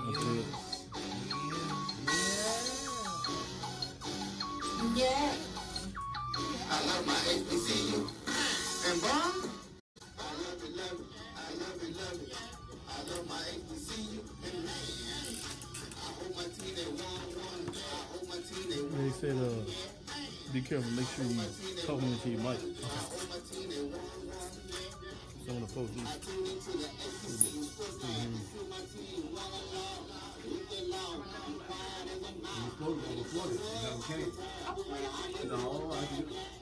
That's good. Yeah. I love my HBCU. And Bron, I love it, love it. I love it, love it. I love my HBCU. And I hope my team they won. I hope my team they won. They said, be careful. Make sure you talking into your mic. Some of the folks No,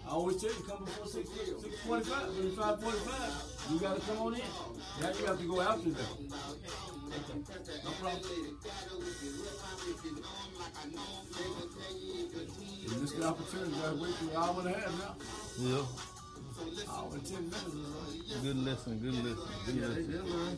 I always tell you, come before 6:45, 5:45. You got to come on in. Now you have to go after them. Okay. No problem. You missed the opportunity. You got to wait for an hour and a half now. Yeah. Hour and 10 minutes or so. Good lesson, good lesson. Good Yeah, lesson. they did learn.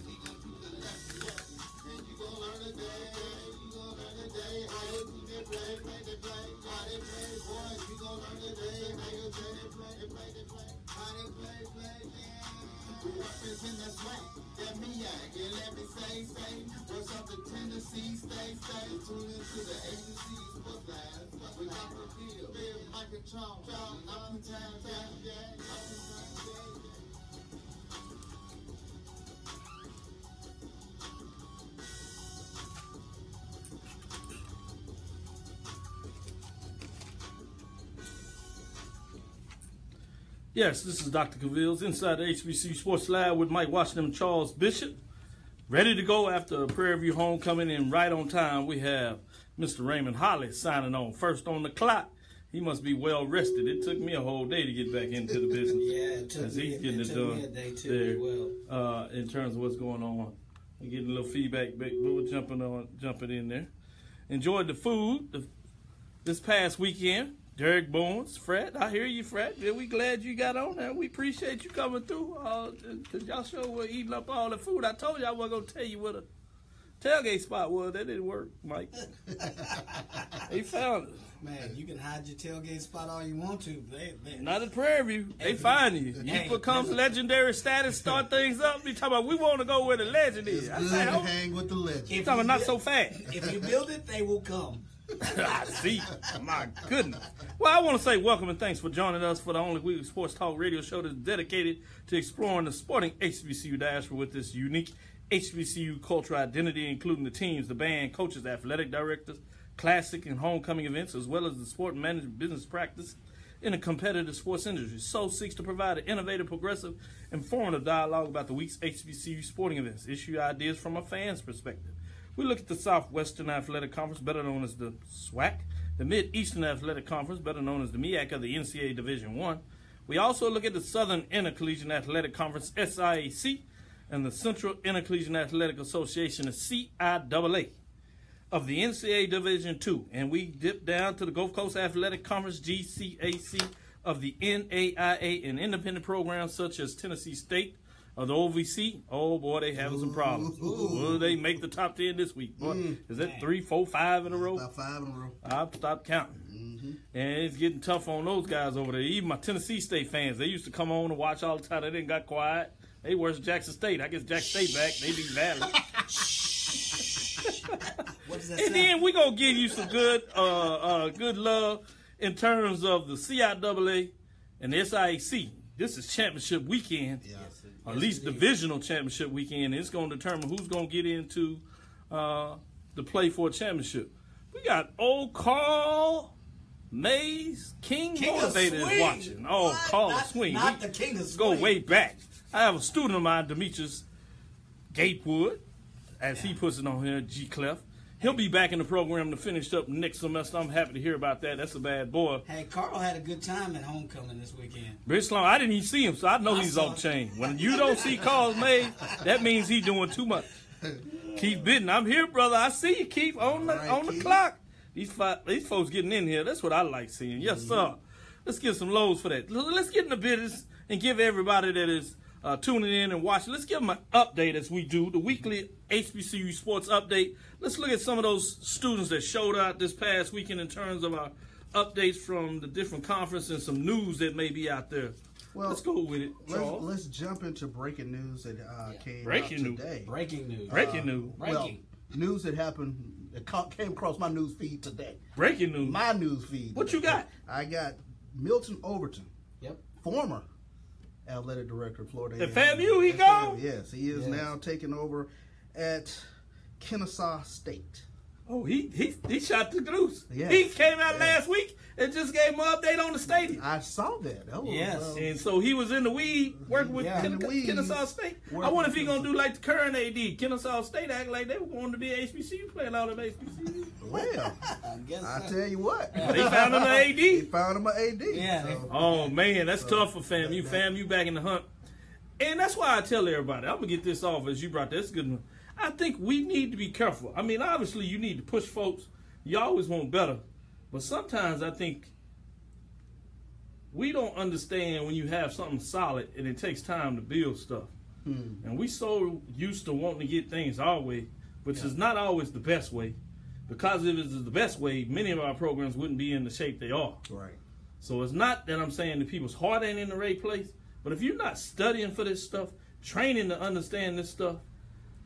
In the SWAC, that MEAC, and let me say, what's up to Tennessee, stay, tune into the HBCU Sports Lab. We got the field, Mike and Charles, up in town, Yes, this is Dr. Cavil inside the HBCU Sports Lab with Mike Washington and Charles Bishop. Ready to go after Prairie View homecoming, and right on time we have Mr. Raymond Holly signing on first on the clock. He must be well rested. It took me a whole day to get back into the business. Yeah, it took me a day too as well. In terms of what's going on. We're getting a little feedback, but we're jumping in there. Enjoyed the food this past weekend. Derek Bones, Fred, I hear you, Fred. Yeah, we glad you got on there. We appreciate you coming through. Cause y'all sure were eating up all the food. I told you I wasn't gonna tell you what a tailgate spot was. That didn't work, Mike. They found it. Man, you can hide your tailgate spot all you want to. Man. Not at Prairie View. They find you. You become legendary status, start things up. You talking about we want to go where the legend is. It's good to hang with the legend. You talking about not so fast. If you build it, they will come. I see. My goodness. Well, I want to say welcome and thanks for joining us for the only weekly sports talk radio show that's dedicated to exploring the sporting HBCU diaspora with this unique HBCU cultural identity, including the teams, the band, coaches, athletic directors, classic and homecoming events, as well as the sport management business practice in the competitive sports industry. So seeks to provide an innovative, progressive, informative dialogue about the week's HBCU sporting events, issue ideas from a fan's perspective. We look at the Southwestern Athletic Conference, better known as the SWAC, the Mid-Eastern Athletic Conference, better known as the MEAC of the NCAA Division I. We also look at the Southern Intercollegiate Athletic Conference, SIAC, and the Central Intercollegiate Athletic Association, the CIAA, of the NCAA Division II. And we dip down to the Gulf Coast Athletic Conference, GCAC, of the NAIA, and independent programs such as Tennessee State, of the OVC. Oh boy, they having some problems. Will they make the top 10 this week? Boy, is that 3, 4, 5 in a row? About 5 in a row. I've stopped counting. And it's getting tough on those guys over there. Even my Tennessee State fans, they used to come on and watch all the time. They didn't got quiet. They worse than Jackson State. I guess Jackson State back. They be valid. What does that And sound? then we gonna give you some good love in terms of the CIAA and the SIAC. This is championship weekend. Yeah. At least divisional championship weekend. It's going to determine who's going to get into the play for a championship. We got old Carl Mays, King Motivator is watching. Oh, what? Carl Swing. Not the King of Swing. Go way back. I have a student of mine, Demetrius Gatewood, as he puts it on here, G. Clef. He'll be back in the program to finish up next semester. I'm happy to hear about that. That's a bad boy. Hey, Carl had a good time at homecoming this weekend. Rich Long, I didn't even see him, so I know he's off the chain. When you don't see Carl May, that means he's doing too much. Keith Bitten, I'm here, brother. I see you, Keith, on the clock. These folks getting in here. That's what I like seeing. Yes, sir. Let's get some lows for that. Let's get in the business and give everybody that is tuning in and watching. Let's give them an update as we do, the weekly HBCU Sports Update. Let's look at some of those students that showed out this past weekend in terms of our updates from the different conferences and some news that may be out there. Well, let's go with it, Charles. Let's jump into breaking news that came out today. Breaking news. Breaking news. Well, news that happened, that came across my news feed today. Breaking news. My news feed. What you got? I got Milton Overton. Yep. Former athletic director of Florida. At FAMU, he gone? Yes, he is now taking over at Kennesaw State. Oh, he shot the goose. Yes. He came out last week and just gave him an update on the stadium. I saw that. That was, And so he was in the weed working with Kennesaw State. I wonder if he's going to do like the current AD. Kennesaw State act like they were going to be an HBCU player out of HBCU. Well, I tell you what. They found him an AD. They found him an AD. Yeah. So. Oh, man, that's tough for FAMU. FAMU back in the hunt. And that's why I tell everybody, I'm going to get this off as you brought this good one. I think we need to be careful. I mean, obviously, you need to push folks. You always want better. But sometimes I think we don't understand when you have something solid and it takes time to build stuff. And we so used to wanting to get things our way, which is not always the best way. Because if it was the best way, many of our programs wouldn't be in the shape they are. Right. So it's not that I'm saying that people's heart ain't in the right place, but if you're not studying for this stuff, training to understand this stuff,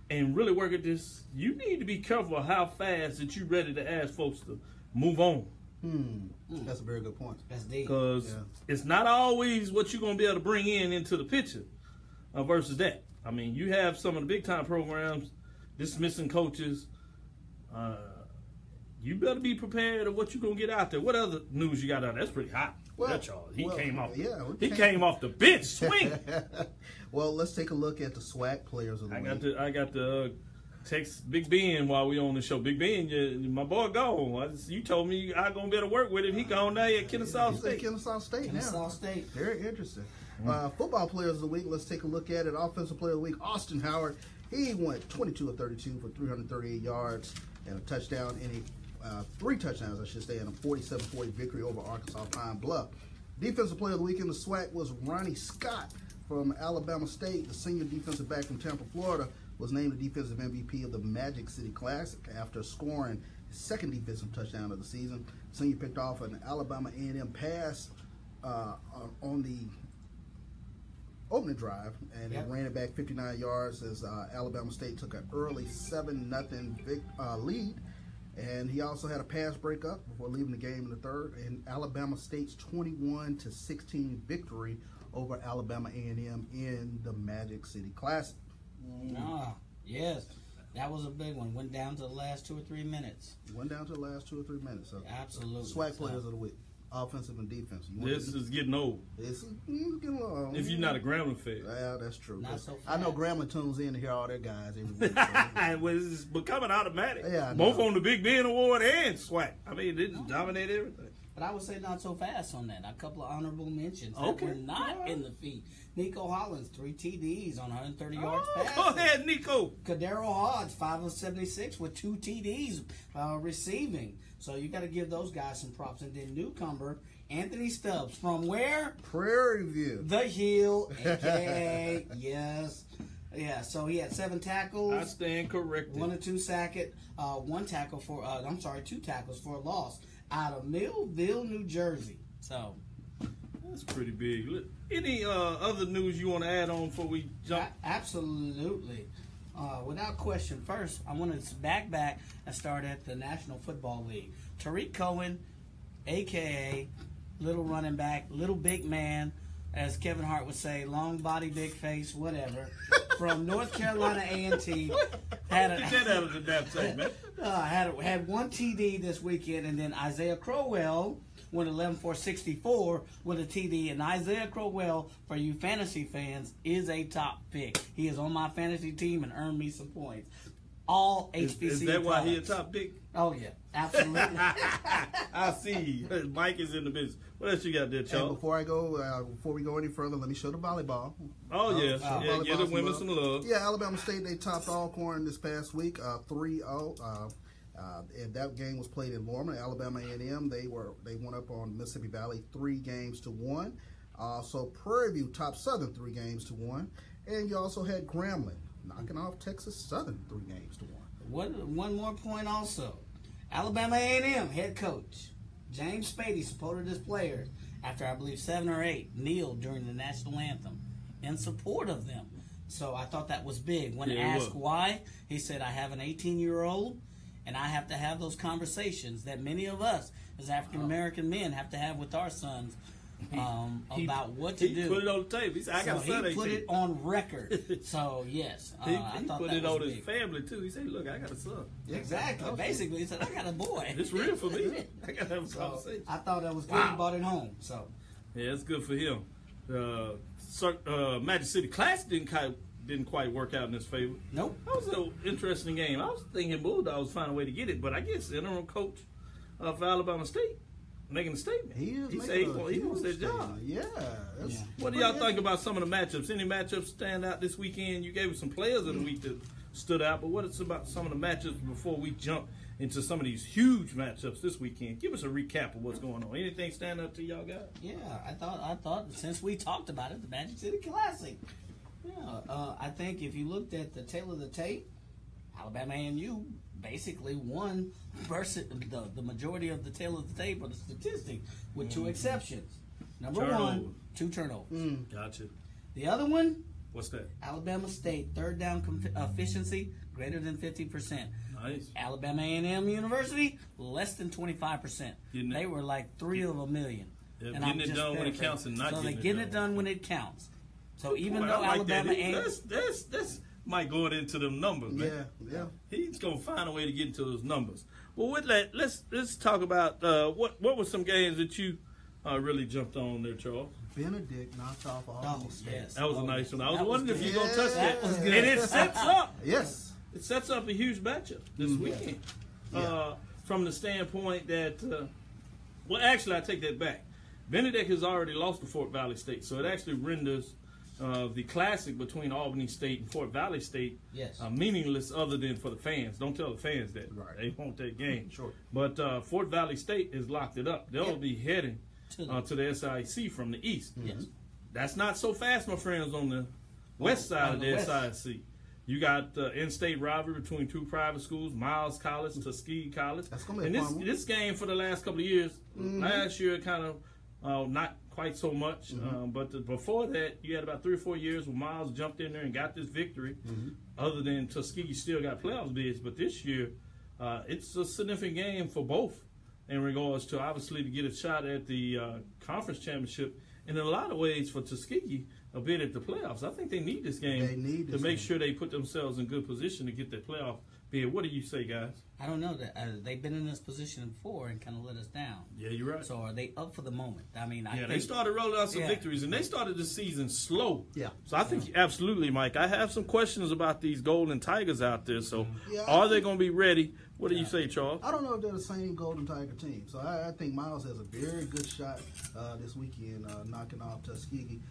and really work at this, you need to be careful how fast that you're ready to ask folks to move on. That's a very good point. That's deep. Because it's not always what you're going to be able to bring into the picture versus that. I mean, you have some of the big-time programs dismissing coaches. You better be prepared of what you're going to get out there. What other news you got out there? That's pretty hot. Well, He came off. Yeah, he came off the bench swinging. Well, let's take a look at the SWAC players of the week. I got to text Big Ben while we on the show. Big Ben, my boy gone. You told me I gonna be able to work with him. He gone now at Kennesaw State. Kennesaw State now. Kennesaw State. Very interesting. Football players of the week. Let's take a look at it. Offensive player of the week, Austin Howard. He went 22 of 32 for 338 yards and a touchdown in a 3 touchdowns, I should say, in a 47-40 victory over Arkansas Pine Bluff. Defensive player of the week in the SWAC was Ronnie Scott from Alabama State. The senior defensive back from Tampa, Florida, was named the defensive MVP of the Magic City Classic after scoring his second defensive touchdown of the season. The senior picked off an Alabama A&M pass on the opening drive, and it ran it back 59 yards as Alabama State took an early 7-0 lead. And he also had a pass breakup before leaving the game in the third, and Alabama State's 21-16 victory over Alabama A&M in the Magic City Classic. Yes, that was a big one. Went down to the last 2 or 3 minutes. So Absolutely. SWAC players of the week, offensive and defense. This is getting old. This is getting old. If you're not a Grambling fan. Yeah, that's true. Not so I know fast. Grambling tunes in to hear all their guys every week. Well, it's becoming automatic. Yeah, I both know. on the Big Ben Award and SWAC. I mean, they just dominate everything. But I would say not so fast on that. A couple of honorable mentions that Okay. were not in the feed. Nico Hollins, 3 TDs on 130 yards Go passing. ahead, Nico. Kadero Hodge, 5 of 76 with 2 TDs receiving. So you got to give those guys some props. And then newcomer Anthony Stubbs from where? Prairie View. The Hill, a.k.a. yes. Yeah, so he had 7 tackles. I stand corrected. 1 or 2 sack it. 2 tackles for a loss out of Millville, New Jersey. So That's pretty big. Look, any other news you want to add on before we jump? Absolutely. Without question, first, I want to back and start at the National Football League. Tariq Cohen, a.k.a. little running back, little big man, as Kevin Hart would say, long body, big face, whatever, from North Carolina A&T. Had 1 TD this weekend, and then Isaiah Crowell went 11 for 64 with a TD. And Isaiah Crowell, for you fantasy fans, is a top pick. He is on my fantasy team and earned me some points. All HBCU Is that why he a products. top pick? Oh, yeah. Absolutely. I see. Mike is in the business. What else you got there, And Charles? before we go any further, let me show the volleyball. Oh, yes. Volleyball Give the women some love. Yeah, Alabama State, they topped Alcorn this past week, 3-0. And that game was played in Lorman. Alabama A&M, they went up on Mississippi Valley 3-1. So Prairie View topped Southern 3-1. And you also had Grambling knocking off Texas Southern 3-1. One more point also. Alabama A&M head coach James Spady supported his players after, I believe, 7 or 8 kneeled during the national anthem in support of them. So I thought that was big. When Yeah, asked why, he said, I have an 18-year-old, and I have to have those conversations that many of us as African-American men have to have with our sons about what to do. He put it on the table. He said, I got a son. He put it on record. So, yes. He I thought put that it was on big. his family, too. He said, look, I got a son. Exactly. Basically, he said, I got a boy. It's real for me. I got to have a conversation. I thought that was good. He brought it home. So, yeah, it's good for him. Magic City Class didn't quite work out in his favor. Nope. That was an interesting game. I was thinking Bulldogs find a way to get it, but I guess the interim coach of Alabama State making a statement. He said he wants that job. Yeah. What do y'all think about some of the matchups? Any matchups stand out this weekend? You gave us some players of the week that stood out, but what is about some of the matchups before we jump into some of these huge matchups this weekend? Give us a recap of what's going on. Anything stand up to y'all guys? Yeah, I thought since we talked about it, the Magic City Classic. Yeah, I think if you looked at the tail of the tape, Alabama A&U basically won versus the majority of the tail of the tape of the statistics, with two exceptions. Number one, 2 turnovers. Gotcha. The other one, What's that? Alabama State third down efficiency greater than 50%. Nice. Alabama A&M University less than 25%. They were like 3 of a million. Yeah, getting it done when it counts and not so getting they're getting it done when it counts. So even though I like Alabama A&M, that's Mike going into them numbers, man. Yeah. He's gonna find a way to get into those numbers. Well, with that, let's talk about what were some games that you really jumped on there, Charles. Benedict knocked off Albany State. Yes. That was a nice one. I was That was wondering if good. you're gonna touch that. was good. And it sets up. Yes. It sets up a huge matchup this weekend. From the standpoint that, well, actually, I take that back. Benedict has already lost to Fort Valley State, so it actually renders the classic between Albany State and Fort Valley State meaningless other than for the fans. Don't tell the fans that. Right. They want that game. Sure. But Fort Valley State has locked it up. They'll be heading to the SIAC from the east. Yes. That's not so fast, my friends, on the west side of the SIAC. You got in-state rivalry between 2 private schools, Miles College, Tuskegee College. That's going to be and a fun one. this game for the last couple of years, last year kind of not quite so much, but before that, you had about 3 or 4 years where Miles jumped in there and got this victory. Other than Tuskegee still got playoff bids, but this year it's a significant game for both in regards to obviously to get a shot at the conference championship, and in a lot of ways for Tuskegee a bid at the playoffs. I think they need this game to make sure they put themselves in good position to get that playoff bid. What do you say, guys? I don't know. That they've been in this position before and kind of let us down. Yeah, you're right. So are they up for the moment? I mean, I think they started rolling out some victories, and they started the season slow. Yeah. So I think absolutely, Mike. I have some questions about these Golden Tigers out there. So are they going to be ready? What do you say, Charles? I don't know if they're the same Golden Tiger team. So I think Miles has a very good shot this weekend knocking off Tuskegee.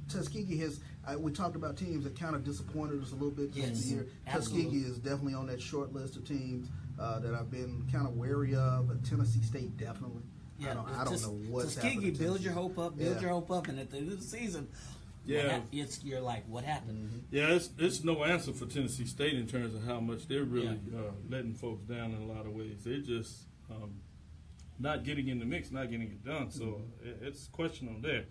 Tuskegee has, we talked about teams that kind of disappointed us a little bit this year. Absolutely. Tuskegee is definitely on that short list of teams that I've been kind of wary of, but Tennessee State definitely. Yeah, I don't know what's happening. Tuskegee, build your hope up, and at the end of the season, you're like, what happened? Yeah, it's no answer for Tennessee State in terms of how much they're really letting folks down in a lot of ways. They're just not getting in the mix, not getting it done. So it's a question on there.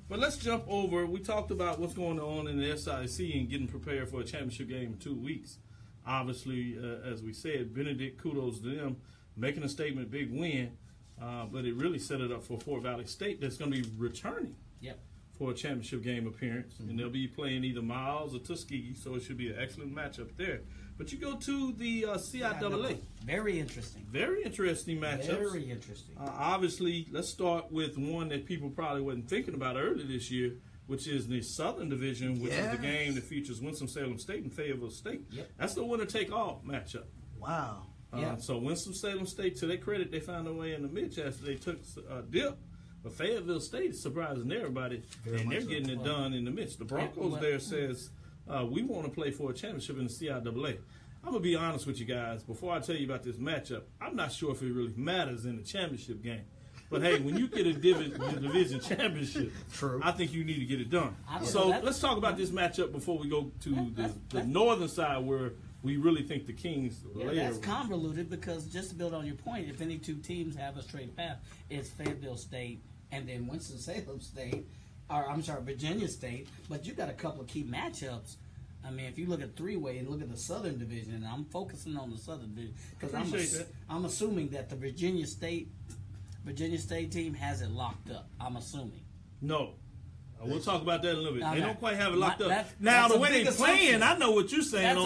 But let's jump over. We talked about what's going on in the SIAC and getting prepared for a championship game in 2 weeks. Obviously, as we said, Benedict, kudos to them, making a statement, big win. But it really set it up for Fort Valley State that's going to be returning for a championship game appearance. And they'll be playing either Miles or Tuskegee, so it should be an excellent matchup there. But you go to the CIAA. Very interesting. Very interesting matchups. Very interesting. Obviously, let's start with one that people probably wasn't thinking about earlier this year, which is the Southern Division, which is the game that features Winston-Salem State and Fayetteville State. That's the winner-take-all matchup. Wow. So Winston-Salem State, to their credit, they found their way in the mid after they took a dip. But Fayetteville State is surprising everybody, and they're getting it done in the midst. The Broncos there says, we want to play for a championship in the CIAA. I'm going to be honest with you guys. Before I tell you about this matchup, I'm not sure if it really matters in the championship game. But, hey, when you get a division championship, I think you need to get it done. So let's talk about this matchup before we go to the northern side where we really think the Kings that's convoluted because just to build on your point, if any two teams have a straight path, it's Fayetteville State and then Winston-Salem State. Virginia State. But you got a couple of key matchups. I mean, if you look at three-way and look at the Southern Division, and I'm focusing on the Southern Division because I'm assuming that the Virginia State team has it locked up. I'm assuming. No. We'll talk about that in a little bit. They don't quite have it locked up. Now, the way they're playing, I know what you're saying.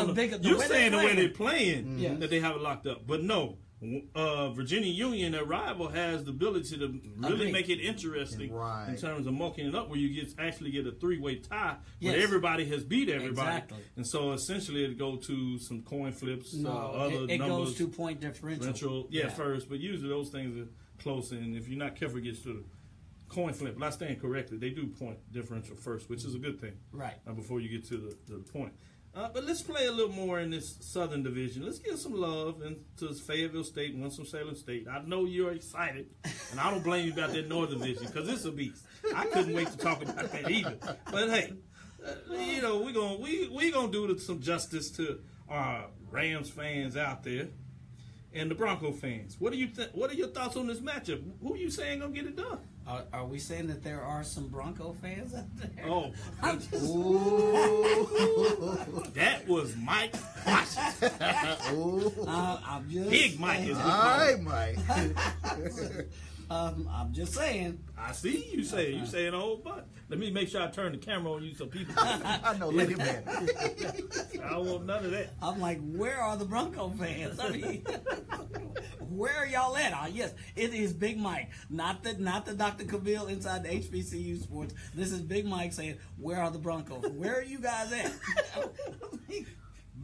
You're saying the way they're playing, that they have it locked up. But no, Virginia Union, their rival, has the ability to really make it interesting in terms of marking it up, where you actually get a three-way tie where everybody has beat everybody. Exactly. And so essentially it go to some coin flips, other it numbers. Goes to point differential. First. But usually those things are close, and if you're not careful, it gets to the coin flip. But I stand corrected. They do point differential first, which is a good thing. Right. Before you get to the point. But let's play a little more in this Southern Division. Let's give some love to Fayetteville State and Winston-Salem State. I know you're excited, and I don't blame you about that Northern Division because it's a beast. I couldn't wait to talk about that either. But hey, we're gonna do some justice to our Rams fans out there and the Bronco fans. What are your thoughts on this matchup? Who are you saying gonna get it done? Are we saying that there are some Bronco fans out there? Oh, that was Mike Washington. I'm just Big Mike is all right, Mike. I'm just saying. I see you saying. You saying a whole bunch. Let me make sure I turn the camera on you so people. I know, look at that. I don't want none of that. I'm like, where are the Bronco fans? I mean, where are y'all at? Yes, it is Big Mike, not the Dr. Cavil inside the HBCU Sports. This is Big Mike saying, where are the Broncos? Where are you guys at?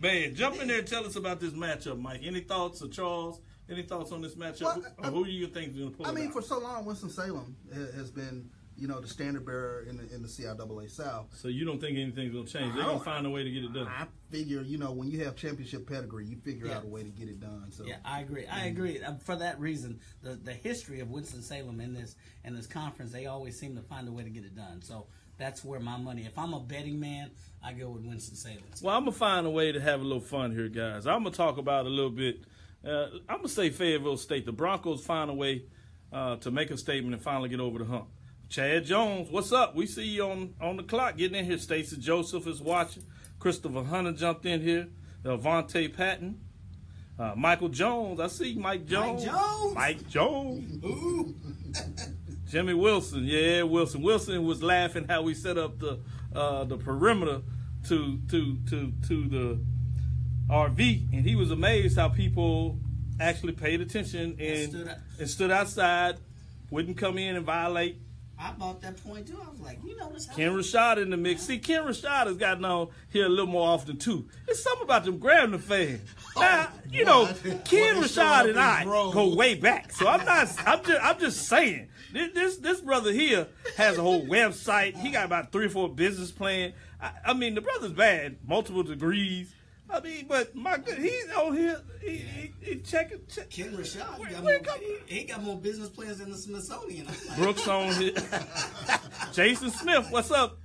Man, jump in there and tell us about this matchup, Mike. Any thoughts, or Charles? Any thoughts on this matchup? Or who do you think is going to pull it out? I mean, for so long, Winston-Salem has been, the standard bearer in the CIAA South. So you don't think anything's going to change? They're going to find a way to get it done. I figure, when you have championship pedigree, you figure out a way to get it done. So yeah, I agree. I agree. For that reason, the history of Winston-Salem in this conference, they always seem to find a way to get it done. So that's where my money. If I'm a betting man, I go with Winston-Salem. Well, I'm going to find a way to have a little fun here, guys. I'm going to talk about a little bit. I'm going to say Fayetteville State. The Broncos find a way to make a statement and finally get over the hump. Chad Jones, what's up? We see you on the clock getting in here. Stacey Joseph is watching. Christopher Hunter jumped in here. Vontae Patton. Michael Jones. I see Mike Jones. Mike Jones. Ooh. Jimmy Wilson. Yeah, Wilson. Wilson was laughing how we set up the perimeter to the RV, and he was amazed how people actually paid attention and stood outside, wouldn't come in and violate. I bought that point too. I was like, this. Ken Rashad in the mix. See, Ken Rashad has gotten on here a little more often too. It's something about them grabbing the fans. Now, Ken Rashad and I go way back, so I'm just saying. This brother here has a whole website. He got about 3 or 4 business plans. I mean, the brother's bad, multiple degrees. I mean, but my God, he's on here. He checking. Ken Rashad, he got more business plans than the Smithsonian. Brooks on here. Jason Smith, what's up?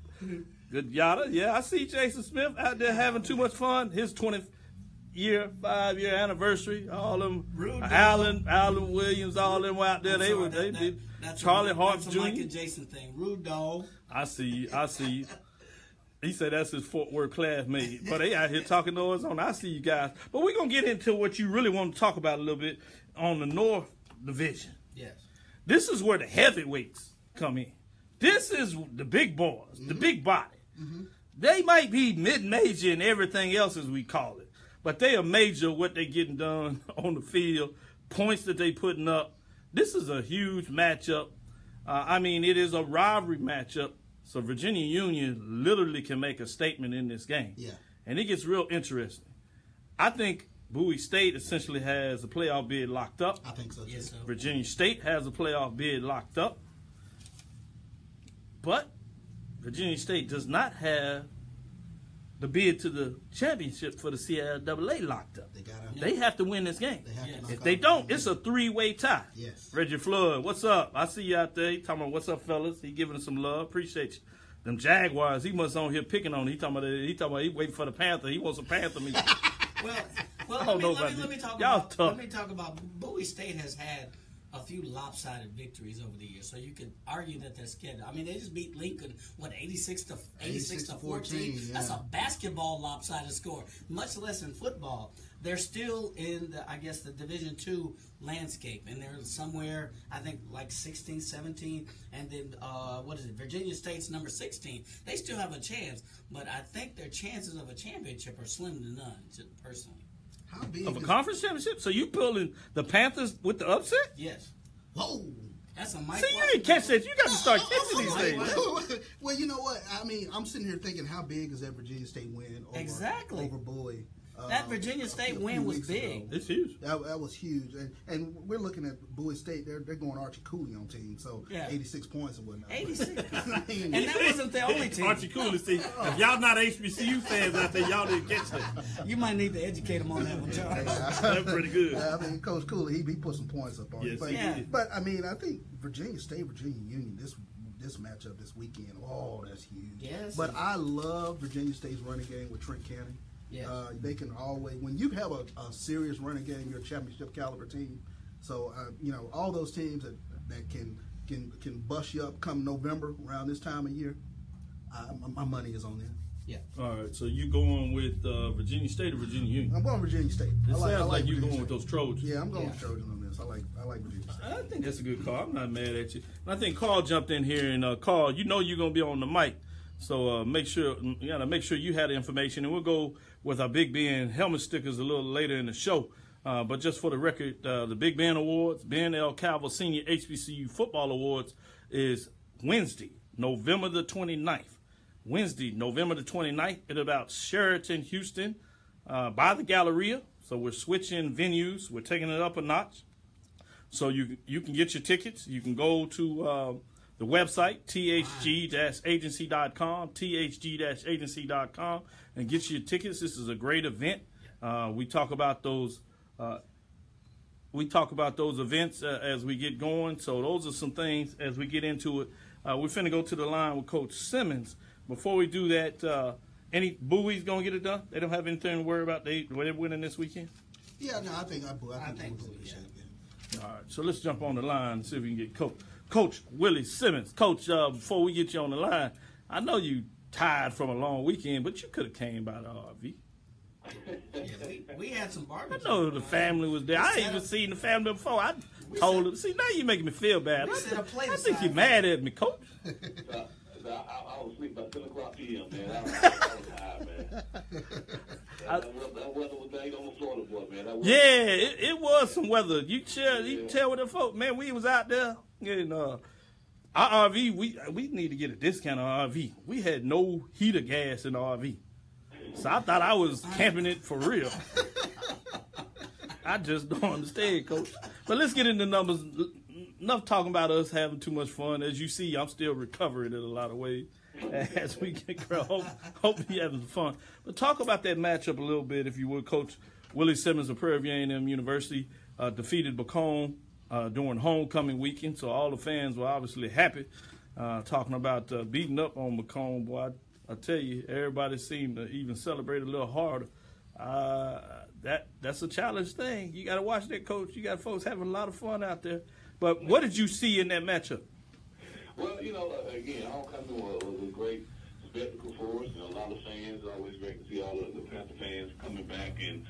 Good yada. Yeah, I see Jason Smith out there having too much fun. His 5-year anniversary. All them Allen Williams, all them were out there. They did. Charlie Harps Jr. Mike and Jason thing. Rude dog. I see you. He said that's his Fort Worth classmate. But they out here talking noise on. I see you guys. But we're going to get into what you really want to talk about a little bit on the North Division. Yes. This is where the heavyweights come in. This is the big boys, the big body. Mm-hmm. They might be mid-major and everything else, as we call it. But they are major what they getting done on the field, points that they putting up. This is a huge matchup. It is a rivalry matchup. So Virginia Union literally can make a statement in this game. Yeah. And it gets real interesting. I think Bowie State essentially has a playoff bid locked up. I think so, too. Yes, sir. Virginia State has a playoff bid locked up. But Virginia State does not have the bid to the championship for the CIAA locked up. They have to win this game. If they don't, it's a 3-way tie. Yes. Reggie Floyd, what's up? I see you out there. He talking about what's up, fellas. He giving us some love. Appreciate you. Them Jaguars, he must on here picking on. He talking about he waiting for the Panther. He wants a Panther meeting. Well, let me talk about Bowie State has had a few lopsided victories over the years, so you could argue that they're scheduled. I mean, they just beat Lincoln, 86 to 14. Yeah. That's a basketball lopsided score, much less in football. They're still in the, I guess, the Division II landscape, and they're somewhere, I think, like 16, 17, and then Virginia State's number 16. They still have a chance, but I think their chances of a championship are slim to none, personally. How big Of a conference championship? So you pulling the Panthers with the upset? Yes. Whoa. That's a Mike. See, you didn't catch that. You got to start catching these things. Well, you know what? I mean, I'm sitting here thinking, how big is that Virginia State win over Bowie? That Virginia State win was big. It's huge. That was huge, and we're looking at Bowie State. They're going Archie Cooley on team, so 86 points and whatnot. 86, I mean, and that wasn't the only team. Archie Cooley. See, if y'all not HBCU fans out there, y'all didn't catch that. You might need to educate them on that one, Charlie. That's pretty good. I mean, Coach Cooley, he put some points up on Yes, it. But I mean, I think Virginia State, Virginia Union, this matchup this weekend, that's huge. Yes. But I love Virginia State's running game with Trent Canning. Yes. They can always, when you have a serious running game, you're a championship caliber team. So all those teams that can bust you up come November around this time of year, my money is on them. Yeah. All right, so you going with Virginia State or Virginia Union? I'm going Virginia State. It sounds like you Virginia going State. with those Trojans. Yeah, I'm going with Trojans on this. I like Virginia State. I think that's a good call. I'm not mad at you. And I think Carl jumped in here, and Carl, you know you're gonna be on the mic, so make sure you have the information, and we'll go with our Big Ben helmet stickers a little later in the show. But just for the record, the Big Ben Awards, Ben L. Cavil Senior HBCU Football Awards, is Wednesday, November the 29th. Wednesday, November the 29th, at about Sheraton, Houston, by the Galleria. So we're switching venues. We're taking it up a notch. So you can get your tickets. You can go to the website, thg-agency.com, thg-agency.com, and get your tickets. This is a great event. We talk about those events as we get going. So those are some things as we get into it. We're finna go to the line with Coach Simmons. Before we do that, any Bowie's gonna get it done? They don't have anything to worry about. They're winning this weekend. Yeah, no, I think Bowie. Yeah. All right, so let's jump on the line and see if we can get Coach Willie Simmons. Coach, before we get you on the line, I know you tired from a long weekend, but you could have came by the RV. Yeah, we had some barbecue. I know the family was there. I ain't even seen the family before. I told them. See, now you making me feel bad. I think you're mad at me, Coach. I was asleep by 10 o'clock p.m., man. I was tired, man. That weather was dang on the Florida boy, man. It was some weather. You can tell with the folk, man, we was out there. And our RV, we need to get a discount on our RV. We had no heater gas in the RV. So I thought I was camping it for real. I just don't understand, Coach. But let's get into numbers. Enough talking about us having too much fun. As you see, I'm still recovering in a lot of ways as we get hope you're having some fun. But talk about that matchup a little bit, if you would, Coach. Willie Simmons of Prairie View A&M University defeated Macomb during homecoming weekend, so all the fans were obviously happy. Talking about beating up on Macomb, boy, I tell you, everybody seemed to even celebrate a little harder. That's a challenge thing. You got to watch that, Coach. You got folks having a lot of fun out there. But what did you see in that matchup? Well, again, homecoming was a great spectacle for us. A lot of fans. Always great to see all of the Panther fans coming back and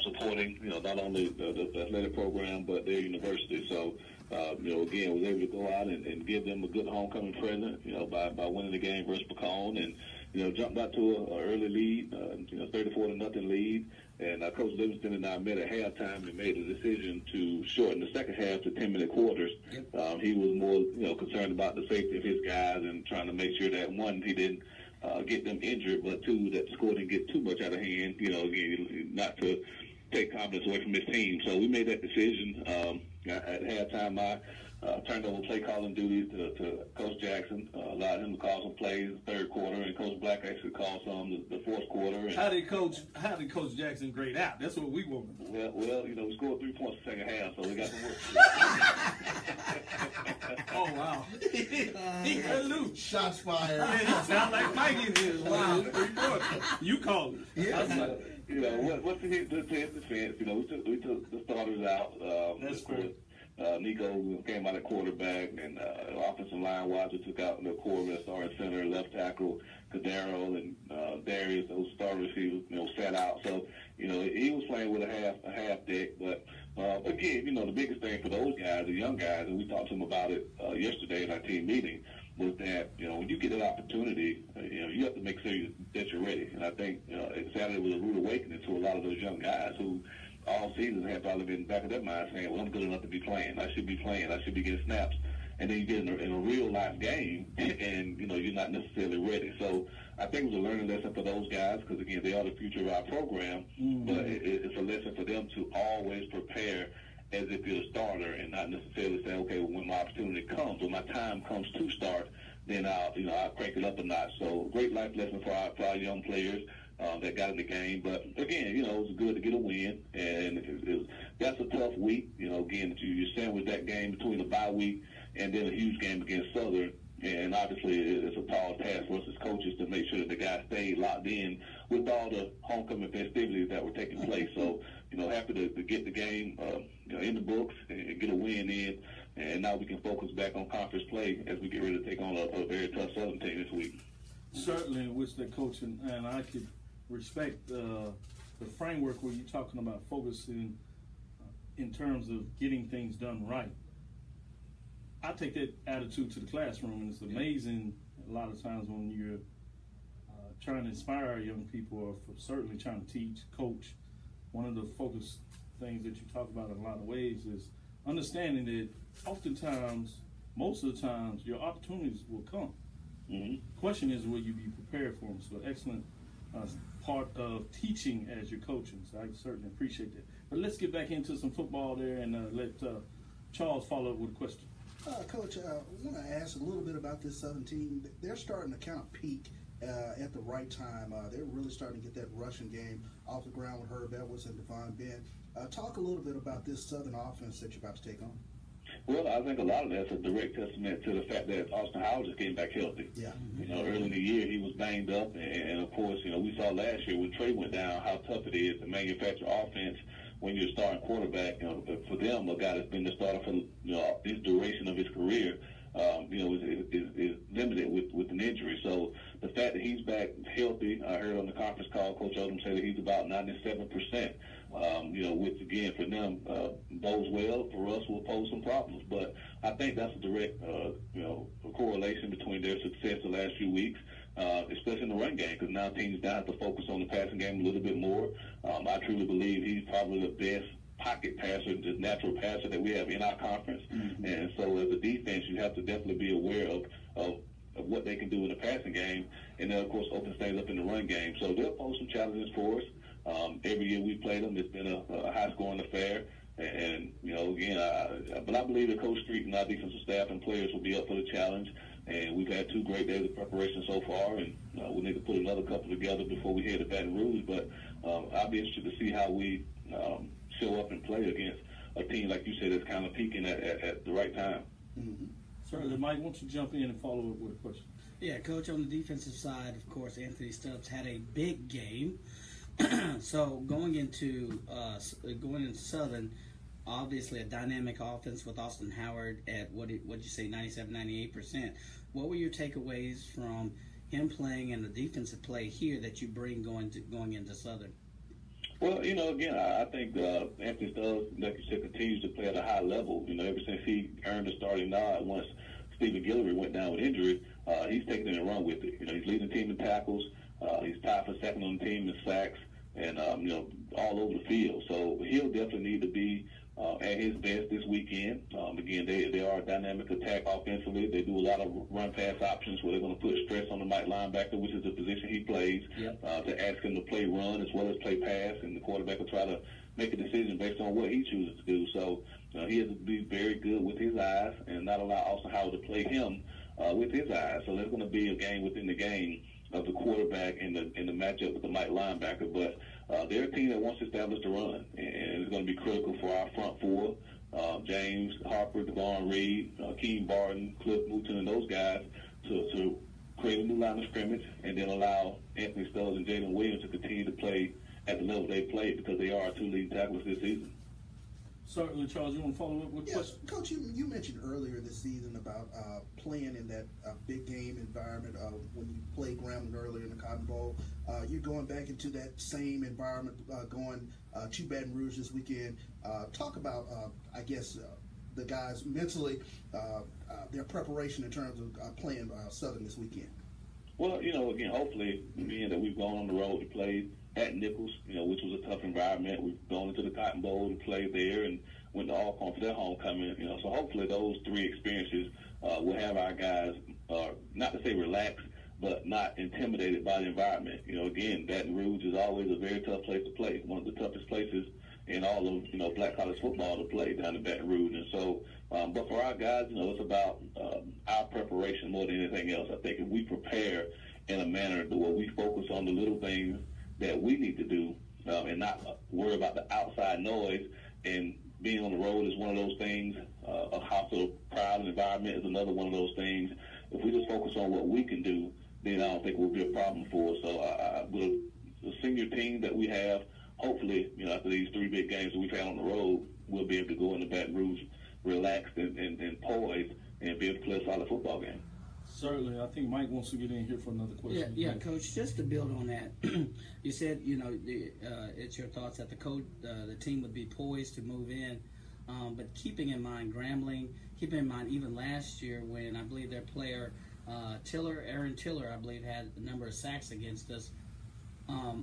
supporting, not only the athletic program, but their university. So, again, was able to go out and give them a good homecoming present, by winning the game versus Macomb, and, jumped out to an early lead, 34-0 lead. And Coach Livingston and I met at halftime and made a decision to shorten the second half to 10-minute quarters. He was more, concerned about the safety of his guys and trying to make sure that, one, he didn't get them injured, but two, that the score didn't get too much out of hand, again, not to take confidence away from his team. So we made that decision. At halftime, I turned over play calling duties to Coach Jackson, allowed him to call some plays the third quarter, and Coach Black actually called some the fourth quarter. And How did Coach Jackson grade out? That's what we want. Well, we scored 3 points the second half, so we got some work to do. Oh, wow. He cut loose. Shots fired. Yeah, he sound like Mike in here. Wow. You called it. Yeah. What's to his defense, we took the starters out. That's great. Nico came out at quarterback, and offensive line wise, we took out the Corbin, starting center, left tackle, Cadero, and Darius. Those star receivers, sat out. So, he was playing with a half deck. But again, the biggest thing for those guys, the young guys, and we talked to them about it yesterday at our team meeting, was that when you get that opportunity, you have to make sure that you're ready. And I think Saturday was a rude awakening to a lot of those young guys who all season have probably been back of their mind saying, well, I'm good enough to be playing. I should be playing. I should be getting snaps. And then you get in a real life game, and you're not necessarily ready. So I think it was a learning lesson for those guys because, again, they are the future of our program. Mm-hmm. But it's a lesson for them to always prepare as if you're a starter and not necessarily say, okay, well, when my opportunity comes, when my time comes to start, then I'll crank it up a notch. So great life lesson for our young players that got in the game. But again, it was good to get a win, and that's a tough week. Again, you sandwich that game between the bye week and then a huge game against Southern. And obviously, it's a tall task for us as coaches to make sure that the guys stay locked in with all the homecoming festivities that were taking place. So, happy to get the game in the books and get a win in. And now we can focus back on conference play as we get ready to take on a very tough Southern team this week. Certainly, which the coach and I could respect the framework where you're talking about focusing in terms of getting things done right. I take that attitude to the classroom, and it's amazing a lot of times when you're trying to inspire young people or certainly trying to teach, coach. One of the focus things that you talk about in a lot of ways is understanding that oftentimes, most of the times, your opportunities will come. Mm-hmm. Question is, will you be prepared for them? So excellent part of teaching as you're coaching. So I certainly appreciate that. But let's get back into some football there and let Charles follow up with a question. Coach, I want to ask a little bit about this Southern team. They're starting to kind of peak at the right time. They're really starting to get that rushing game off the ground with Herb Edwards and Devon Bent. Talk a little bit about this Southern offense that you're about to take on. Well, I think a lot of that's a direct testament to the fact that Austin Howard just came back healthy. Yeah. Early in the year he was banged up, and of course, we saw last year when Trey went down how tough it is to manufacture offense when you're a starting quarterback. For them, a guy that's been the starter for this duration of his career, is limited with an injury. So the fact that he's back healthy, I heard on the conference call Coach Odom say that he's about 97%. Which again for them bodes well. For us, will pose some problems. But I think that's a direct, correlation between their success the last few weeks, especially in the run game, because now teams now have to focus on the passing game a little bit more. I truly believe he's probably the best pocket passer, just natural passer that we have in our conference. Mm-hmm. And so as a defense, you have to definitely be aware of what they can do in the passing game, and then of course open things up in the run game. So they'll pose some challenges for us. Every year we played them, it's been a high-scoring affair. And but I believe that Coach Street and our defensive staff and players will be up for the challenge. And we've had 2 great days of preparation so far, and we need to put another couple together before we head to Baton Rouge. But I'll be interested to see how we show up and play against a team, like you said, that's kind of peaking at the right time. Mm-hmm. Certainly, Mike, why don't you jump in and follow up with a question? Yeah, Coach, on the defensive side, of course, Anthony Stubbs had a big game. So going into Southern, obviously a dynamic offense with Austin Howard at what'd you say, 97, 98%. What were your takeaways from him playing and the defensive play here that you bring going into Southern? Well, again, I think Anthony Stubbs, like you said, continues to play at a high level. Ever since he earned a starting nod once Stephen Guillory went down with injury, he's taken it and run with it. He's leading the team in tackles. He's tied for second on the team in sacks, and all over the field. So he'll definitely need to be at his best this weekend. Again, they are a dynamic attack offensively. They do a lot of run-pass options where they're going to put stress on the Mike linebacker, which is the position he plays, to ask him to play run as well as play pass, and the quarterback will try to make a decision based on what he chooses to do. So he has to be very good with his eyes and not allow Austin Howard to play him with his eyes. So there's going to be a game within the game of the quarterback in the matchup with the Mike linebacker. But they're a team that wants to establish the run, and it's going to be critical for our front 4, James Harper, Devon Reed, Keem Barton, Cliff Mouton, and those guys to create a new line of scrimmage and then allow Anthony Stubbs and Jalen Williams to continue to play at the level they played, because they are our 2 leading tacklers this season. Certainly, Charles, you want to follow up with a question? Coach, you mentioned earlier this season about playing in that big game environment when you played Grambling earlier in the Cotton Bowl. You're going back into that same environment, going to Baton Rouge this weekend. Talk about, I guess, the guys mentally, their preparation in terms of playing Southern this weekend. Well, again, hopefully, being that we've gone on the road to play at Nichols, which was a tough environment. We've gone into the Cotton Bowl to play there and went to Alcorn for their homecoming. So hopefully those three experiences will have our guys, not to say relaxed, but not intimidated by the environment. Again, Baton Rouge is always a very tough place to play, one of the toughest places in all of, black college football to play down in Baton Rouge. And so, but for our guys, it's about our preparation more than anything else. I think if we prepare in a manner where we focus on the little things that we need to do and not worry about the outside noise, and being on the road is one of those things. A hospital proud environment is another one of those things. If we just focus on what we can do, then I don't think it will be a problem for us. So with the senior team that we have, hopefully, after these three big games that we've had on the road, we'll be able to go into Baton Rouge relaxed and poised and be able to play a solid football game. Certainly. I think Mike wants to get in here for another question. Yeah, Coach, just to build on that, you said, it's your thoughts that the team would be poised to move in, but keeping in mind Grambling, keeping in mind even last year when I believe their player, Aaron Tiller, I believe, had a number of sacks against us.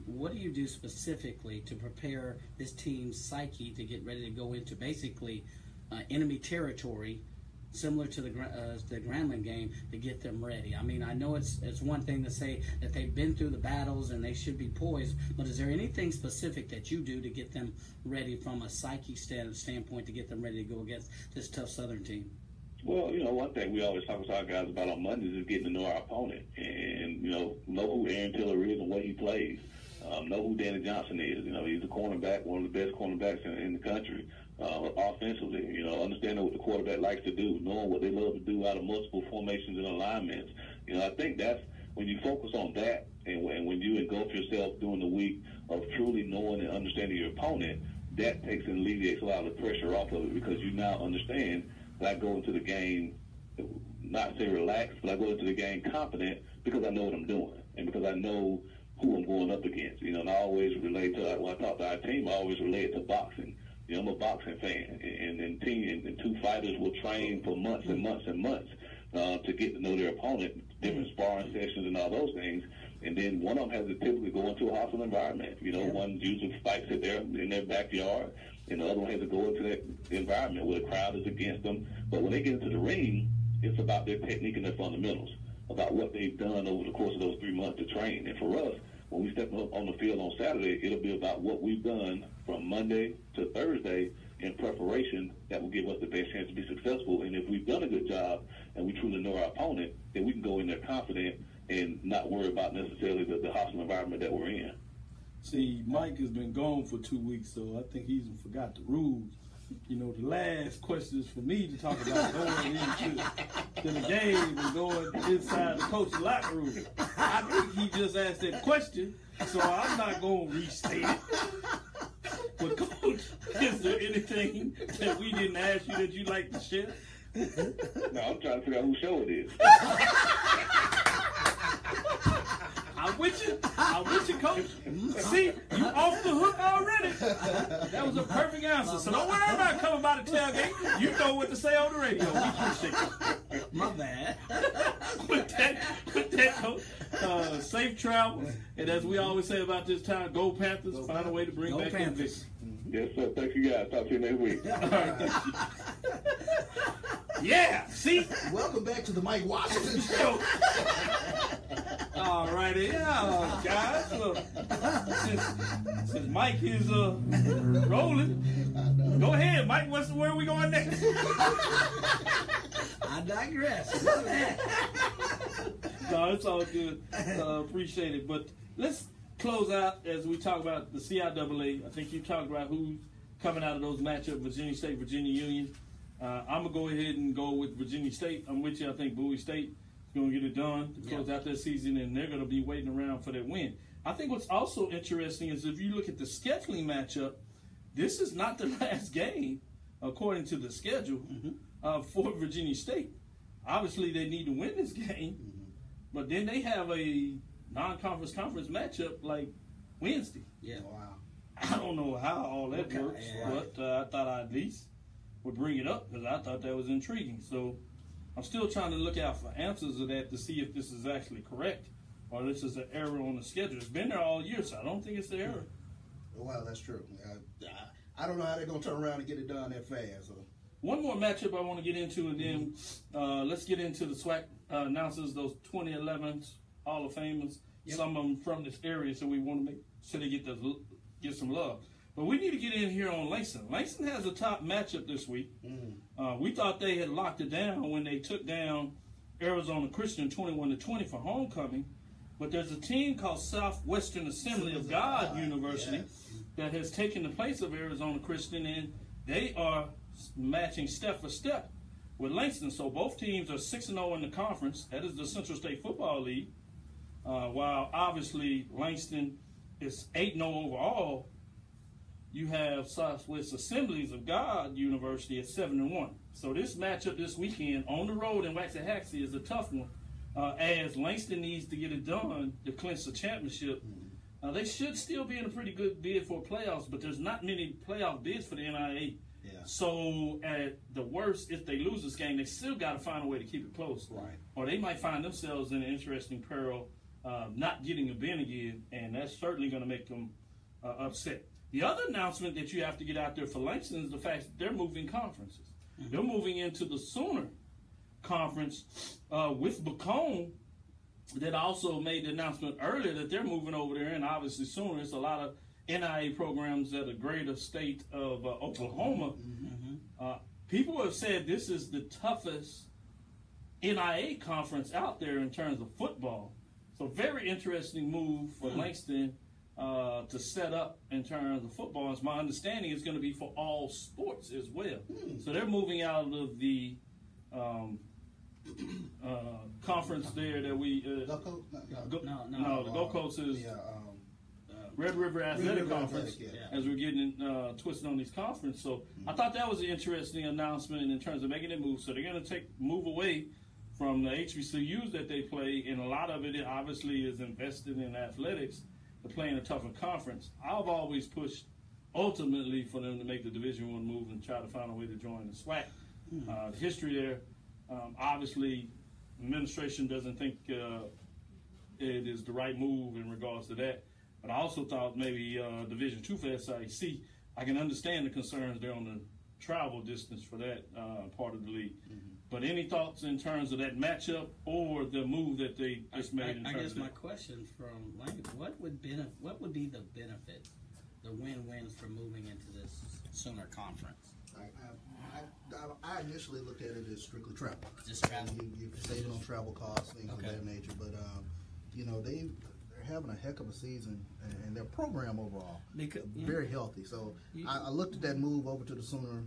What do you do specifically to prepare this team's psyche to get ready to go into basically enemy territory, similar to the Grambling game, to get them ready? I mean, I know it's one thing to say that they've been through the battles and they should be poised, but is there anything specific that you do to get them ready from a psyche standpoint to get them ready to go against this tough Southern team? Well, one thing we always talk to our guys about on Mondays is getting to know our opponent and, know who Aaron Tiller is and what he plays. Know who Danny Johnson is. He's a cornerback, one of the best cornerbacks in the country. Offensively, understanding what the quarterback likes to do, knowing what they love to do out of multiple formations and alignments. I think that's when you focus on that and when you engulf yourself during the week of truly knowing and understanding your opponent, that takes and alleviates a lot of the pressure off of it, because you now understand that I go into the game, not say relaxed, but I go into the game confident because I know what I'm doing and because I know who I'm going up against. And I always relate to, when I talk to our team, I always relate it to boxing. I'm a boxing fan, and two fighters will train for months and months and months to get to know their opponent, different sparring sessions and all those things. And then one of them has to typically go into a hostile environment. One usually fights it there in their backyard, and the other one has to go into that environment where the crowd is against them. But when they get into the ring, it's about their technique and their fundamentals, about what they've done over the course of those 3 months to train. And for us, when we step up on the field on Saturday, it'll be about what we've done from Monday to Thursday in preparation that will give us the best chance to be successful. And if we've done a good job and we truly know our opponent, then we can go in there confident and not worry about necessarily the hostile environment that we're in. See, Mike has been gone for 2 weeks, so I think he's forgot the rules. The last question is for me to talk about going into the game and going inside the coach's locker room. I think he just asked that question, so I'm not going to restate it. But, Coach, is there anything that we didn't ask you that you'd like to share? No, I'm trying to figure out whose show it is. I'm with you, Coach. See, you off the hook already. That was a perfect answer. So don't worry about coming by the tailgate. You know what to say on the radio. We appreciate it. My bad. With that, Coach, safe travels. And as we always say about this time, go Panthers. Find a way to bring back the victory. Yes, sir. Thank you, guys. Talk to you next week. All right, thank you. Yeah, see? Welcome back to the Mike Washington Show. All righty, yeah, guys. Since Mike is rolling, go ahead, Mike. Where are we going next? I digress. No, it's all good. Appreciate it. But let's close out as we talk about the CIAA. I think you talked about who's coming out of those matchups: Virginia State, Virginia Union. I'm gonna go ahead and go with Virginia State. I'm with you. I think Bowie State going to get it done to close out their season, and they're going to be waiting around for that win. I think what's also interesting is if you look at the scheduling matchup, this is not the last game according to the schedule, for Virginia State. Obviously, they need to win this game, but then they have a non-conference conference matchup like Wednesday. Yeah, wow. I don't know how all that works, but I thought I at least would bring it up because I thought that was intriguing. So I'm still trying to look out for answers of that to see if this is actually correct or this is an error on the schedule. It's been there all year, so I don't think it's the error. Well, that's true. I don't know how they're going to turn around and get it done that fast. So. One more matchup I want to get into, and then let's get into the SWAC announcers, those 2011 Hall of Famers, some of them from this area, so we want to make sure they get some love. But we need to get in here on Langston. Langston has a top matchup this week. We thought they had locked it down when they took down Arizona Christian 21-20 for homecoming. But there's a team called Southwestern Assembly of God University that has taken the place of Arizona Christian, and they are matching step for step with Langston. So both teams are 6-0 in the conference. That is the Central State Football League. While obviously Langston is 8-0 overall, you have Southwest Assemblies of God University at 7-1. So this matchup this weekend on the road in Waxahachie is a tough one, as Langston needs to get it done to clinch the championship. They should still be in a pretty good bid for playoffs, but there's not many playoff bids for the NIA. So at the worst, if they lose this game, they still got to find a way to keep it close. Or they might find themselves in an interesting peril, not getting a bid again, and that's certainly going to make them upset. The other announcement that you have to get out there for Langston is the fact that they're moving conferences. They're moving into the Sooner Conference with Bacone, that also made the announcement earlier that they're moving over there, and obviously Sooner. It's a lot of NIA programs at the greater state of Oklahoma. People have said this is the toughest NIA conference out there in terms of football. So very interesting move for Langston to set up in terms of football. As my understanding, it's going to be for all sports as well. So they're moving out of the conference there that we the Gold Coast is Red River Athletic Conference, as we're getting twisted on these conferences. So I thought that was an interesting announcement in terms of making it move. So they're going to move away from the HBCUs that they play, and a lot of it obviously is invested in athletics to play in a tougher conference. I've always pushed ultimately for them to make the Division I move and try to find a way to join the SWAC. The history there, obviously, administration doesn't think it is the right move in regards to that. But I also thought maybe Division II for SIAC. I can understand the concerns there on the travel distance for that part of the league. But any thoughts in terms of that matchup or the move that they just made? I guess my question from Lane, what would be the benefit, the win-win for moving into this Sooner Conference? I initially looked at it as strictly travel. Just travel. You save on travel costs, things of that nature. But you know, they're having a heck of a season, and their program overall very healthy. So I looked at that move over to the Sooner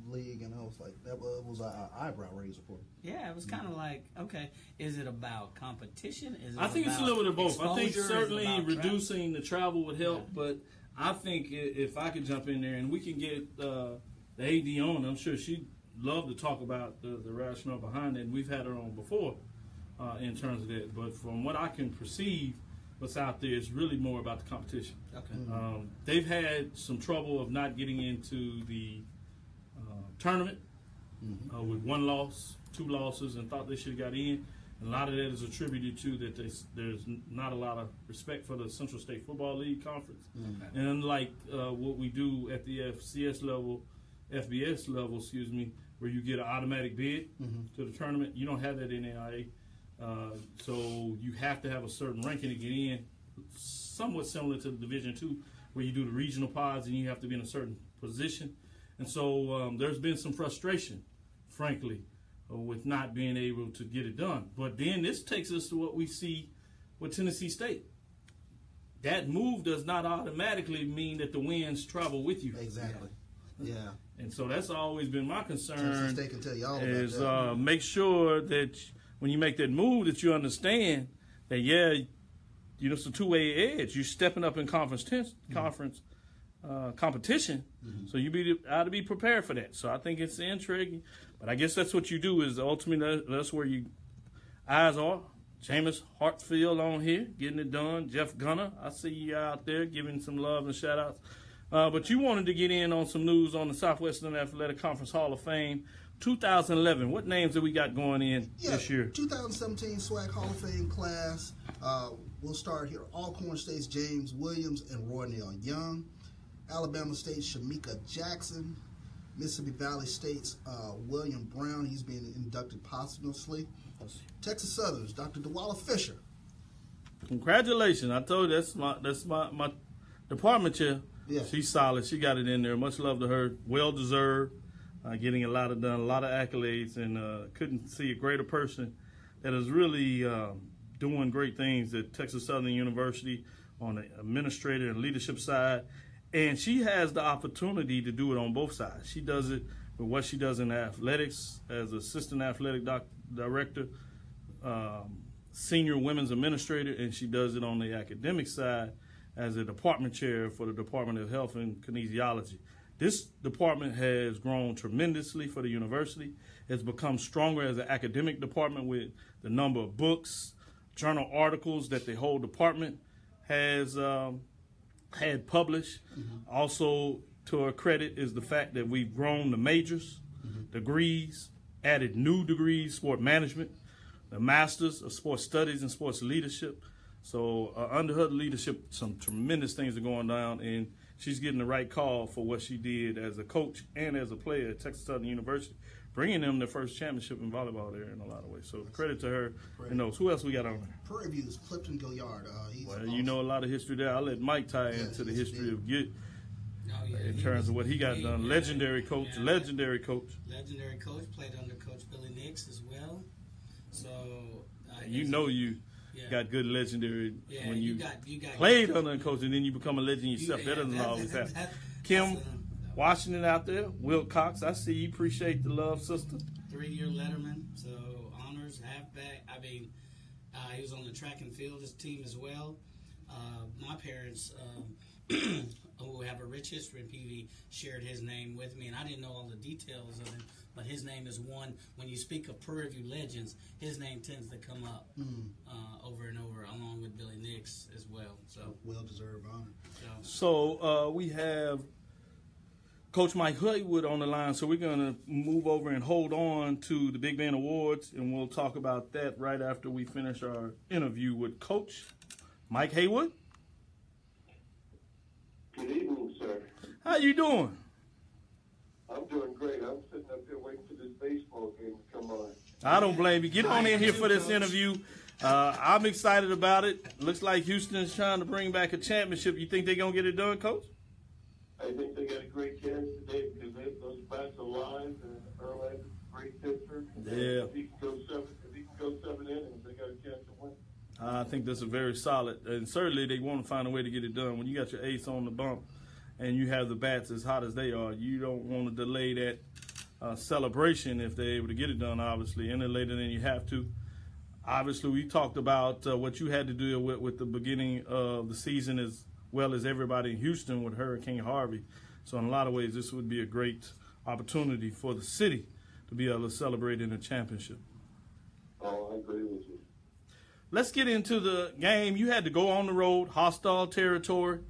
League, and I was like, that was an eyebrow raiser for me. Yeah, it was kind of like, okay, is it about competition? Is it I think it's a little bit of both. I think certainly reducing travel? the travel would help, but I think if I could jump in there and we can get the AD on, I'm sure she'd love to talk about the rationale behind it, and we've had her on before in terms of that. But from what I can perceive, what's out there is really more about the competition. Okay. They've had some trouble of not getting into the tournament with 1 loss, 2 losses, and thought they should have got in. And a lot of that is attributed to that there's not a lot of respect for the Central State Football League Conference. And unlike what we do at the FBS level, where you get an automatic bid to the tournament, you don't have that in NIA. So you have to have a certain ranking to get in, somewhat similar to the Division II, where you do the regional pods and you have to be in a certain position. And so there's been some frustration, frankly, with not being able to get it done. But then this takes us to what we see with Tennessee State. That move does not automatically mean that the wins travel with you. Exactly. Yeah. And so that's always been my concern. Tennessee State can tell you all about is that. Make sure that when you make that move that you understand that, it's a two-way edge. You're stepping up in conference competition. So you ought to be prepared for that. So I think it's intriguing. But I guess that's what you do is ultimately that's where your eyes are. Jameis Hartfield on here, getting it done. Jeff Gunner, I see you out there giving some love and shout-outs. But you wanted to get in on some news on the Southwestern Athletic Conference Hall of Fame 2011. What names have we got going in this year? 2017 SWAC Hall of Fame class. We'll start here. Alcorn State's James Williams and Roynell Young. Alabama State's Shamika Jackson. Mississippi Valley State's William Brown. He's being inducted posthumously. Texas Southern's Dr. DeWalla Fisher. Congratulations. I told you that's my department chair. Yeah. She's solid. She got it in there. Much love to her. Well deserved. Getting a lot of accolades, and couldn't see a greater person that is really doing great things at Texas Southern University on the administrator and leadership side. And she has the opportunity to do it on both sides. She does it with what she does in athletics as assistant athletic director, senior women's administrator, and she does it on the academic side as a department chair for the Department of Health and Kinesiology. This department has grown tremendously for the university. It's become stronger as an academic department with the number of books, journal articles that the whole department has had published. Also, to her credit is the fact that we've grown the majors, degrees, added new degrees, sport management, the masters of sports studies and sports leadership. So under her leadership, some tremendous things are going down, and she's getting the right call for what she did as a coach and as a player at Texas Southern University, bringing them their first championship in volleyball there in a lot of ways. So credit to her and those. Who else we got on there? Prairie View's Clifton Gilliard. Well, you know a lot of history there. I'll let Mike tie into the history of Git in terms of what he got done. Legendary coach. Legendary coach, played under Coach Billy Nix as well. So you got good legendary when you played under a coach and then you become a legend yourself. That doesn't always happen. Kim Washington out there, Will Cox, I see you. Appreciate the love, sister. 3-year letterman, so honors, halfback. I mean, he was on the track and field team as well. My parents, who have a rich history in PV, shared his name with me, and I didn't know all the details of him, but his name is one. When you speak of Prairie View legends, his name tends to come up over and over, along with Billy Nix as well. So well-deserved honor. So we have Coach Mike Haywood on the line, so we're going to move over and hold on to the Big Band Awards, and we'll talk about that right after we finish our interview with Coach Mike Haywood. Good evening, sir. How you doing? I'm doing great. I'm sitting up here waiting for this baseball game to come on. I don't blame you. Get on in here for this interview. I'm excited about it. Looks like Houston is trying to bring back a championship. You think they're going to get it done, Coach? I think they got a great chance today because those bats are live, and Erland's a great pitcher. Yeah. If he can go seven innings, they got a chance to win. I think that's a very solid, and certainly they want to find a way to get it done. When you got your ace on the bump and you have the bats as hot as they are, you don't want to delay that celebration if they're able to get it done, obviously, any later than you have to. Obviously, we talked about what you had to deal with the beginning of the season as well as everybody in Houston with Hurricane Harvey. So in a lot of ways, this would be a great opportunity for the city to be able to celebrate in a championship. Oh, I agree with you. Let's get into the game. You had to go on the road, hostile territory.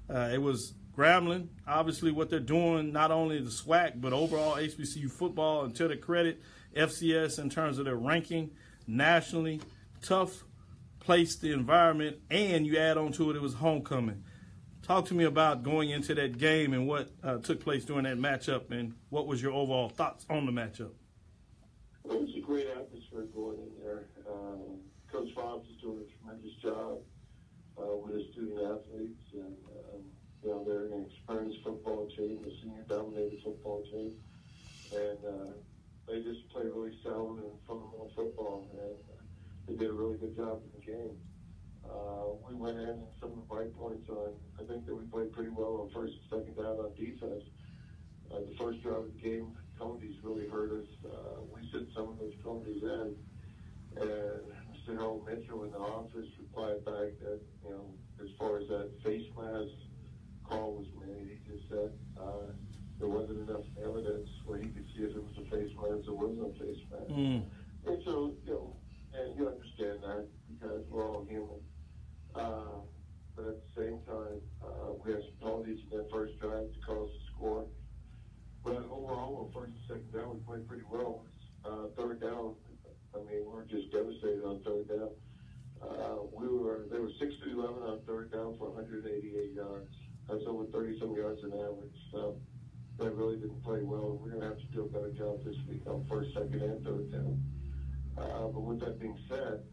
It was Grambling, obviously what they're doing, not only the SWAC, but overall HBCU football, and to their credit, FCS in terms of their ranking nationally, tough place, the environment, and you add on to it, it was homecoming. Talk to me about going into that game and what took place during that matchup, and what was your overall thoughts on the matchup? Well, it was a great atmosphere going in there. Coach Fobbs is doing a tremendous job with his student athletes, and they're an experienced football team, a senior-dominated football team, and they just play really sound and fundamental football, and they did a really good job in the game. We went in and some of the bright points on, I think that we played pretty well on first and second down on defense. The first drive of the game, penalties really hurt us. We sent some of those penalties in, and Mr. Harold Mitchell in the office replied back that, as far as that face mask call was made. He just said there wasn't enough evidence where he could see if it was a face mask or wasn't a face mask. And so, and you understand that because we're all human. But at the same time, we had some penalties in that first drive to cause the score. But overall, on first and second down, we played pretty well. Third down, I mean, we were just devastated on third down. They were 6 to 11 on third down for 188 yards. That's over 30-some yards an average. So they really didn't play well. We're going to have to do a better job this week on first, second, and third down. But with that being said,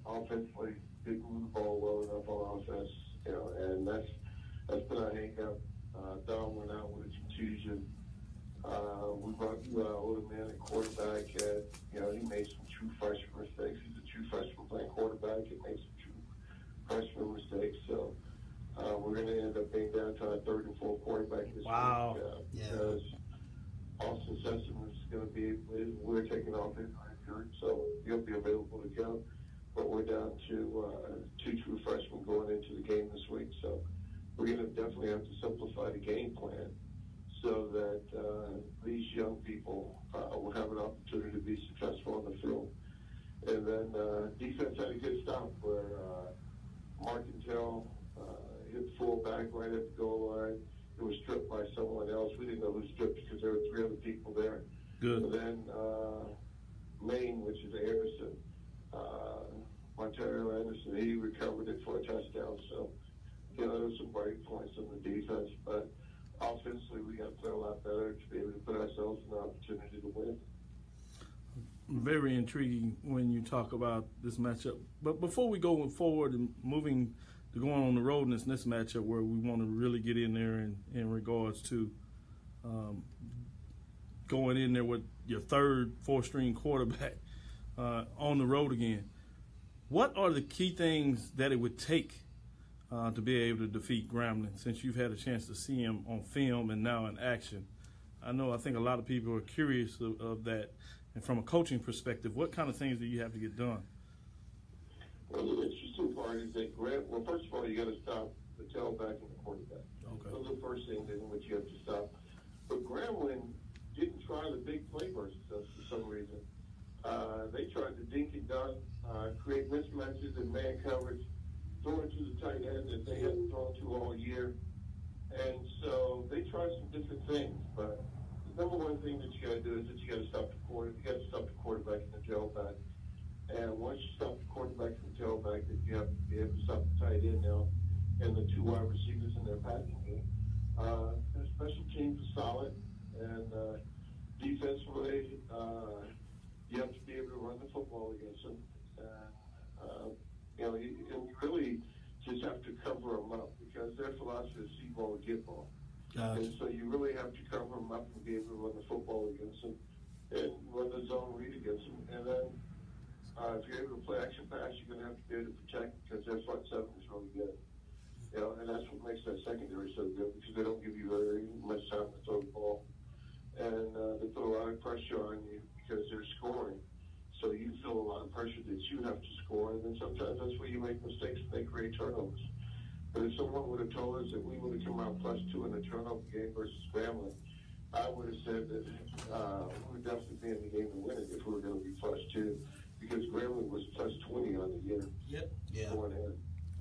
offensively, didn't move the ball well enough on offense, and that's been our hang-up. Don went out with a contusion. We brought older man at quarterback, and he made some true freshman mistakes. He's a true freshman playing quarterback and made some true freshman mistakes. So we're going to end up being down to our third and fourth quarterback this week. Because Austin Sessom is going to be, we're taking off his record, so he'll be available to go. But we're down to two true freshmen going into the game this week. So we're going to definitely have to simplify the game plan so that these young people will have an opportunity to be successful on the field. And then defense had a good stop where Marcantel hit fullback right at the goal line. It was stripped by someone else. We didn't know who stripped because there were 3 other people there. Good. And then Maine, which is Anderson, Ontario Anderson, he recovered it for a touchdown. So, there was some bright points on the defense. But offensively, we got to play a lot better to be able to put ourselves in an opportunity to win. Very intriguing when you talk about this matchup. But before we go forward and moving to going on the road in this next matchup where we want to really get in there in regards to going in there with your third, fourth-string quarterback on the road again, what are the key things that it would take to be able to defeat Grambling, since you've had a chance to see him on film and now in action? I think a lot of people are curious of that. And from a coaching perspective, what kind of things do you have to get done? Well, the interesting part is that first of all, you got to stop the tailback and the quarterback. Okay. Those are the first things in which you have to stop. But Grambling didn't try the big play versus us for some reason. They tried to dink and dunk, create mismatches in man coverage, throw it to the tight end that they hadn't thrown to all year. And so they tried some different things. But the number one thing that you got to do is that you got to stop the quarterback and the tailback. And once you stop the quarterback and the tailback, that you have to be able to stop the tight end now and the 2 wide receivers in their passing game. Their special teams are solid, and defensively, you have to be able to run the football against them. You really just have to cover them up because their philosophy is see ball or get ball. And so you really have to cover them up and be able to run the football against them and run the zone read against them. And then if you're able to play action pass, you're going to have to be able to protect because their front seven is really good. And that's what makes that secondary so good because they don't give you very much time to throw the ball. And they put a lot of pressure on you because they're scoring. So you feel a lot of pressure that you have to score. And then sometimes that's where you make mistakes and they create turnovers. But if someone would have told us that we would have come out +2 in the turnover game versus Grambling, I would have said that we would definitely be in the game to win it if we were going to be +2 because Grambling was +20 on the year. Yep. Yeah. Going in.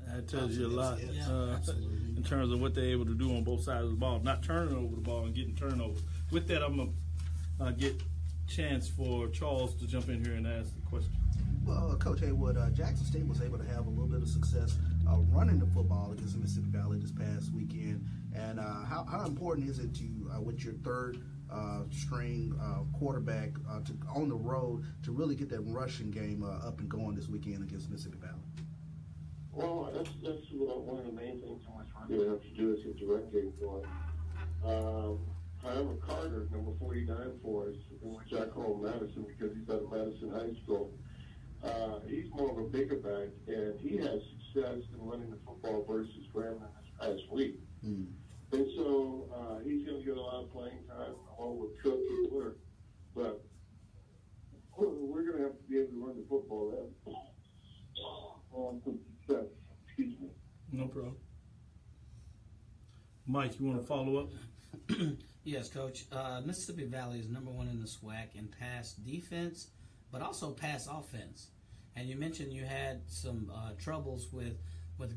That tells you a lot Absolutely. in terms of what they're able to do on both sides of the ball, not turning over the ball and getting turnovers. With that, I'm going to get chance for Charles to jump in here and ask the question. Well, Coach Haywood, Jackson State was able to have a little bit of success running the football against Mississippi Valley this past weekend. And how important is it to, with your third string quarterback on the road to really get that rushing game up and going this weekend against Mississippi Valley? Well, that's one of the main things in which we're going to have to do is get the run game going. However, Carter, number 49 for us, which I call Madison because he's out of Madison High School, he's more of a bigger back, and he has success in running the football versus Grambling this past week. And so he's going to get a lot of playing time along with Cook and Woodard. But we're going to have to be able to run the football on some success. Excuse me. No problem. Mike, you want to follow up? Yes, Coach. Mississippi Valley is #1 in the SWAC in pass defense, but also pass offense. And you mentioned you had some troubles with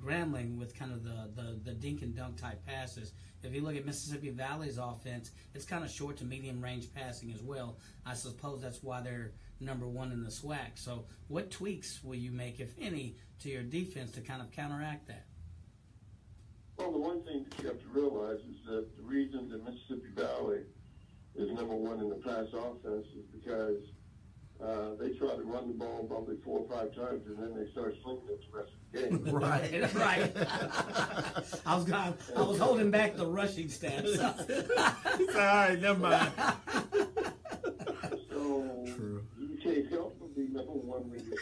Grambling with kind of the dink and dunk type passes. If you look at Mississippi Valley's offense, it's kind of short to medium range passing as well. I suppose that's why they're #1 in the SWAC. So what tweaks will you make, if any, to your defense to kind of counteract that? Well, the one thing that you have to realize is that the reason that Mississippi Valley is #1 in the pass offense is because they try to run the ball probably 4 or 5 times, and then they start slinging it the rest of the game. Right, right. I was holding back the rushing stats. All right, never mind. So True. You can't help but be #1 when you're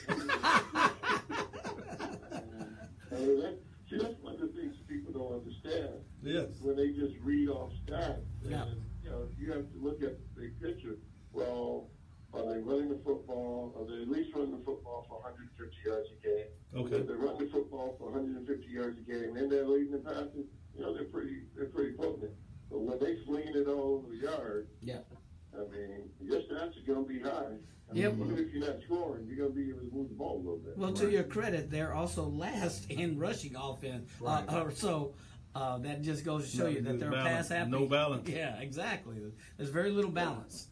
see, that's one of the things people don't understand. Yes. When they just read off stats, Yeah. and you have to look at the big picture. Well, are they running the football? Are they at least running the football for 150 yards a game? Okay. If they're running the football for 150 yards a game, and they're leading the passing, they're pretty potent. But when they swinging it all over the yard, Yeah. I mean, your stats are going to be high. Yep. Even if you're not scoring, you're going to be able to move the ball a little bit. Well, to your credit, they're also last in rushing offense. Right. So that just goes to show you that they're pass happy. No balance. Yeah, exactly. There's very little balance.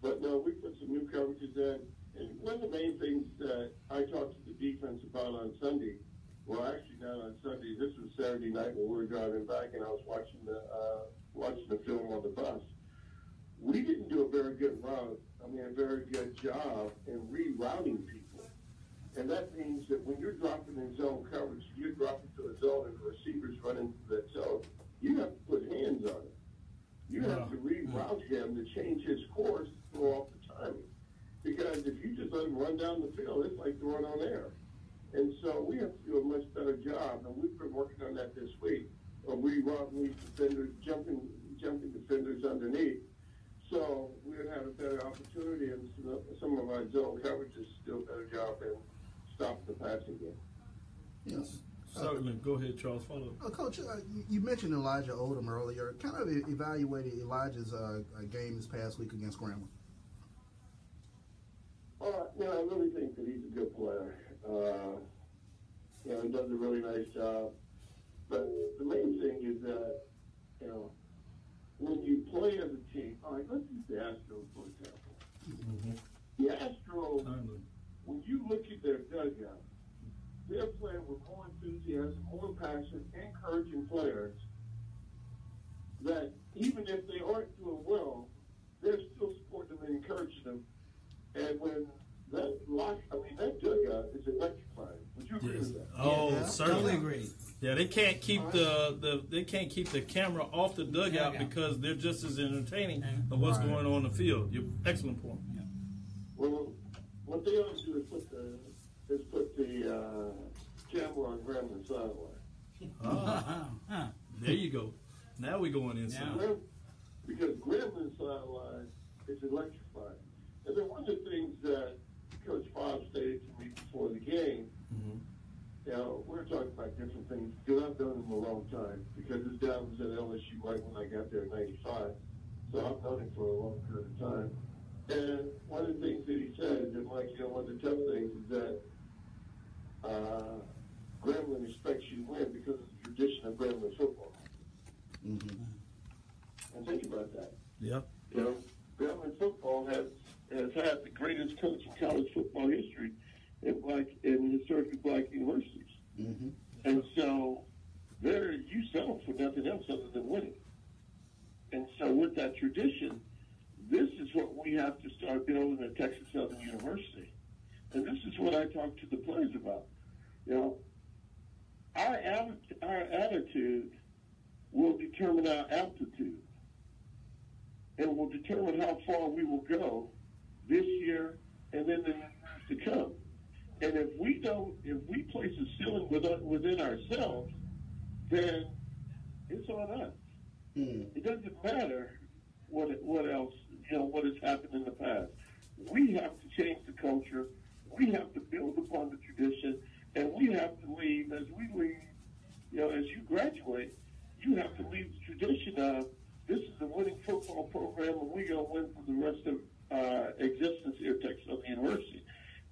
But no, we put some new coverages in. And one of the main things that I talked to the defense about on Sunday, well, actually not on Sunday, this was Saturday night when we were driving back and I was watching the film on the bus. We didn't do a very good job in rerouting people. And that means that when you're dropping in zone coverage, you're dropping to a zone and the receiver's running to that zone, you have to put hands on it. You have to reroute him to change his course, throw off the timing. Because if you just let him run down the field, it's like throwing on air. And so we have to do a much better job, and we've been working on that this week, of rerouting these defenders, jumping defenders underneath. So we're going to have a better opportunity, and some of our zone coverages to do a better job in stopping the passing game. Yes. Certainly. Go ahead, Charles. Follow up. Coach, you mentioned Elijah Odom earlier. Kind of evaluated Elijah's game this past week against Grambling. I really think that he's a good player. He does a really nice job. But the main thing is that, when you play as a team, all right, let's use the Astros, for example. Mm-hmm. The Astros, when you look at their dugout, they're playing with more enthusiasm, more passion, encouraging players that even if they aren't doing well, they're still supporting them and encouraging them. And when that dugout is electrifying. Would you agree with that? Oh, Yeah, certainly Totally agree. Yeah, they can't keep they can't keep the camera off the dugout because they're just as entertaining of what's going on in the field. Excellent point. Yeah. Well, what they ought to do is put the camera on Grambling sideline. There you go. Now we're going inside. Yeah. Because Grambling sideline is electrifying. And then one of the things that Coach Bob stated to me before the game, we're talking about different things because I've done them a long time. Because his dad was at LSU right when I got there in '95, so I've known him for a long period of time. And one of the things that he said, and one of the tough things is that Grambling expects you to win because of the tradition of Grambling football. Mm-hmm. And think about that. Yeah. Grambling football has had the greatest coach in college football history in historically black universities. Mm-hmm. And so you settle for nothing else other than winning. And so with that tradition, this is what we have to start building at Texas Southern University. And this is what I talk to the players about. Our attitude will determine our altitude and will determine how far we will go this year and then the years to come. And if we place a ceiling within ourselves, then it's on us. It doesn't matter what else, what has happened in the past. We have to change the culture. We have to build upon the tradition, and we have to leave. As we leave, as you graduate, you have to leave the tradition of this is a winning football program and we're going to win for the rest of existence here at Texas University,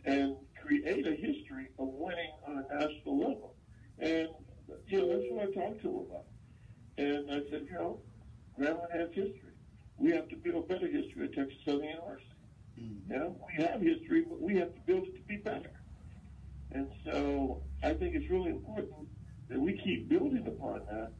and create a history of winning on a national level. And, you know, that's what I talked to him about. And I said, you know, Grambling has history. We have to build better history at Texas Southern University. You know, we have history, but we have to build it to be better. And so I think it's really important that we keep building upon that,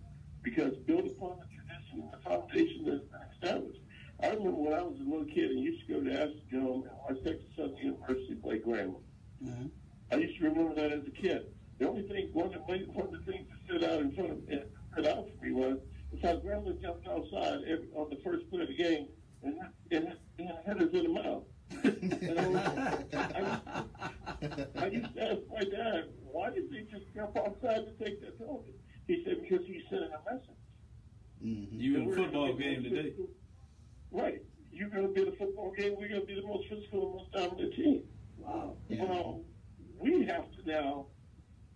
because build upon the tradition and the foundation that's been established. I remember when I was a little kid and used to go to Astrodome and watch Texas Southern University play Grambling. Mm-hmm. I used to remember that as a kid. The only thing, one of the things that stood out in front of me, stood out for me was how Grambling jumped outside on the first play of the game and hit us in the mouth. I used to ask my dad, why did they just jump outside to take that penalty? He said, because he's sending a message. Mm-hmm. You in a football game today. Right. You're going to be in a football game. We're going to be the most physical and most dominant team. Wow. Yeah. Well, we have to now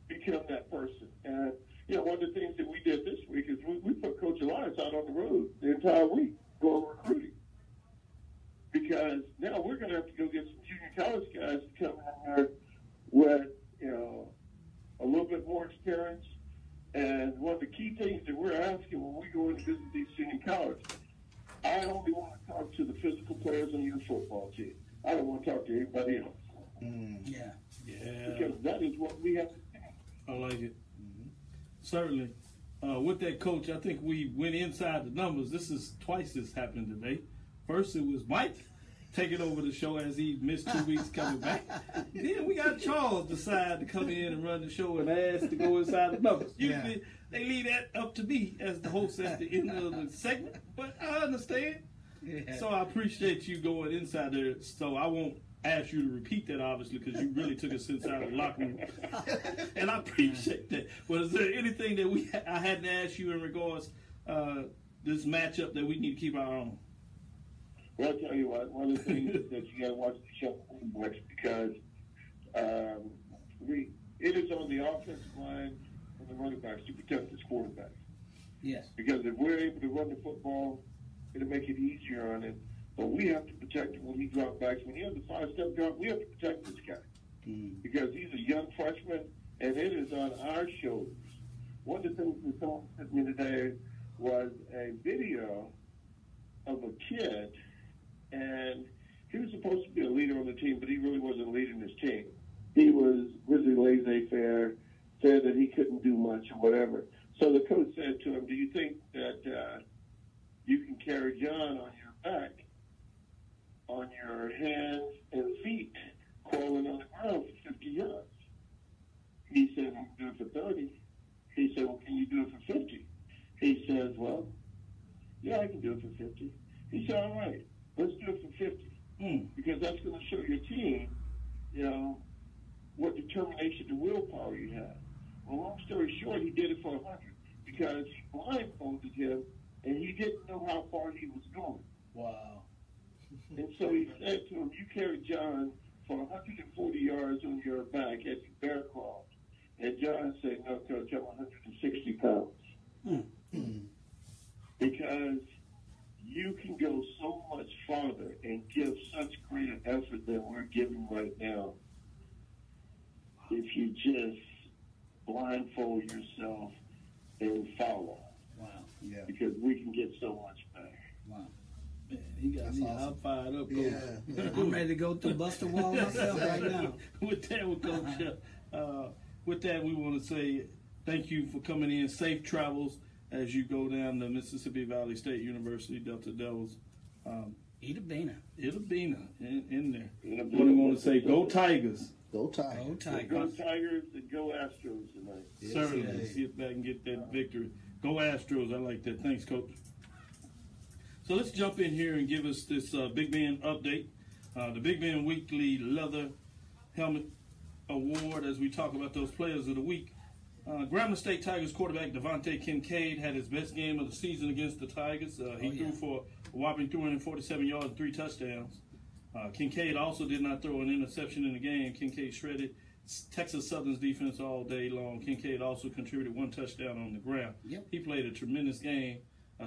become that person. And, you know, one of the things that we did this week is we put Coach Elias out on the road the entire week going recruiting. Because now we're going to have to go get some junior college guys to come in there with, you know, a little bit more experience. And one of the key things that we're asking when we go and visit these junior colleges, I only want to talk to the physical players on your football team. I don't want to talk to anybody else. Yeah. Because that is what we have to do. I like it. Mm-hmm. Certainly. With that, Coach, I think we went inside the numbers. This is twice this happened today. First, it was Mike taking over the show as he missed 2 weeks coming back. Then we got Charles decide to come in and run the show and ask to go inside the numbers. Usually they leave that up to me as the host at the end of the segment, but I understand. Yeah. So I appreciate you going inside there. So I won't ask you to repeat that, obviously, because you really took us inside the locker room. And I appreciate that. But is there anything that I had to ask you in regards this matchup that we need to keep our eye on? Well, I'll tell you what, one of the things that you got to watch the show because it is on the offensive line and the running backs to protect this quarterback. Yes. Because if we're able to run the football, it'll make it easier on him. But we have to protect him when he drops back. When he has the 5-step drop, we have to protect this guy. Because he's a young freshman, and it is on our shoulders. One of the things that someone sent me today was a video of a kid, and he was supposed to be a leader on the team, but he really wasn't leading his team. He was really laissez-faire, said that he couldn't do much or whatever. So the coach said to him, do you think that you can carry John on your back, on your hands and feet, crawling on the ground for 50 yards? He said, I can do it for 30. He said, well, can you do it for 50? He says, well, yeah, I can do it for 50. He said, all right, let's do it for 50. Because that's going to show your team, you know, what determination and willpower you have. Well, long story short, he did it for 100 because he blindfolded him and he didn't know how far he was going. Wow. And so he said to him, you carry John for 140 yards on your back as you bear crawled. And John said, no, Coach, I'm 160 pounds. Because you can go so much farther and give such greater effort than we're giving right now if you just blindfold yourself and follow. Wow. Yeah. Because we can get so much better. Wow. Man, he got me all fired up, Coach. Yeah. I'm ready to go through Buster Wall myself right now. With that, Coach, with that, we want to say thank you for coming in. Safe travels as you go down to Mississippi Valley State University, Delta Devils. Ida Bina in there. What do you want to say? Go Tigers. Go Tigers. Go Tigers. Go Tigers and go Astros tonight. Yes, Certainly. yes. Let's get back and get that victory. Go Astros. I like that. Thanks, Coach. So let's jump in here and give us this Big Ben update. The Big Ben Weekly Leather Helmet Award as we talk about those players of the week. Grambling State Tigers quarterback Devontae Kincaid had his best game of the season against the Tigers. He threw for a whopping 347 yards and 3 touchdowns. Kincaid also did not throw an interception in the game. Kincaid shredded Texas Southern's defense all day long. Kincaid also contributed 1 touchdown on the ground. Yep. He played a tremendous game.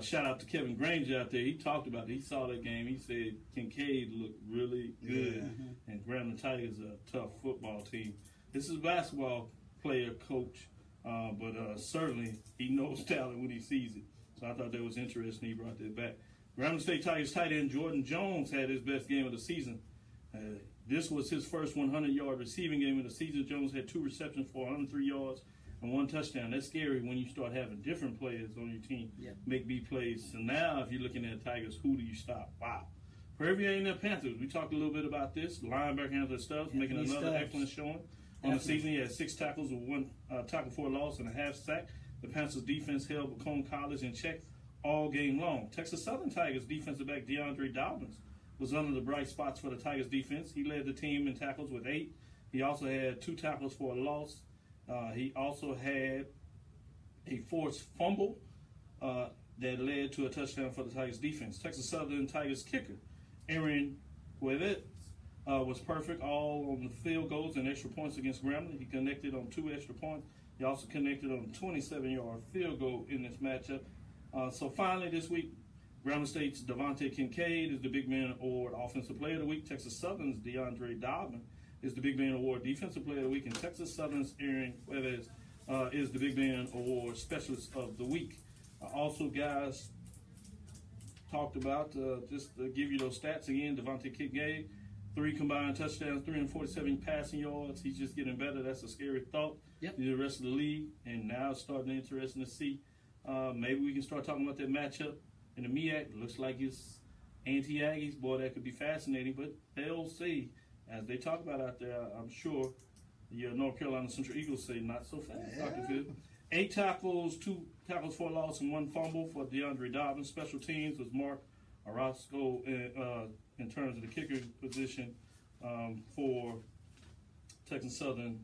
Shout out to Kevin Granger out there. He talked about it. He saw that game. He said Kincaid looked really good. And Grambling Tigers are a tough football team. This is a basketball player, coach, but certainly he knows talent when he sees it. So I thought that was interesting. He brought that back. Grambling State Tigers tight end Jordan Jones had his best game of the season. This was his first 100-yard receiving game of the season. Jones had 2 receptions for 103 yards and 1 touchdown. That's scary when you start having different players on your team make big plays. So now if you're looking at Tigers, who do you stop? Wow. Prairie View A&M Panthers, we talked a little bit about this. Linebacker Anthony Stubbs making another excellent showing. On the season, he had 6 tackles with 1 tackle for a loss and a half sack. The Panthers defense held Macomb College in check all game long. Texas Southern Tigers defensive back DeAndre Dobbins was under the bright spots for the Tigers defense. He led the team in tackles with 8. He also had 2 tackles for a loss. He also had a forced fumble that led to a touchdown for the Tigers defense. Texas Southern Tigers kicker Aaron Cuevas was perfect all on the field goals and extra points against Grambling. He connected on 2 extra points. He also connected on a 27-yard field goal in this matchup. So finally this week, Grambling State's Devontae Kincaid is the Big Man Award Offensive Player of the Week. Texas Southern's DeAndre Dobbin is the Big Man Award Defensive Player of the Week. And Texas Southern's Aaron Cuevas is the Big Man Award Specialist of the Week. Also, guys, talked about, just to give you those stats again, Devontae Kincaid, 3 combined touchdowns, 347 passing yards. He's just getting better. That's a scary thought. The rest of the league. And now it's starting interesting to see. Maybe we can start talking about that matchup in the MEAC. It looks like it's anti-Aggies. Boy, that could be fascinating. But they'll see. As they talk about out there, I'm sure the North Carolina Central Eagles say not so fast, Dr. Phil. 8 tackles, 2 tackles for a loss, and 1 fumble for DeAndre Dobbins. Special teams was Mark Orozco in terms of the kicker position for Texas Southern.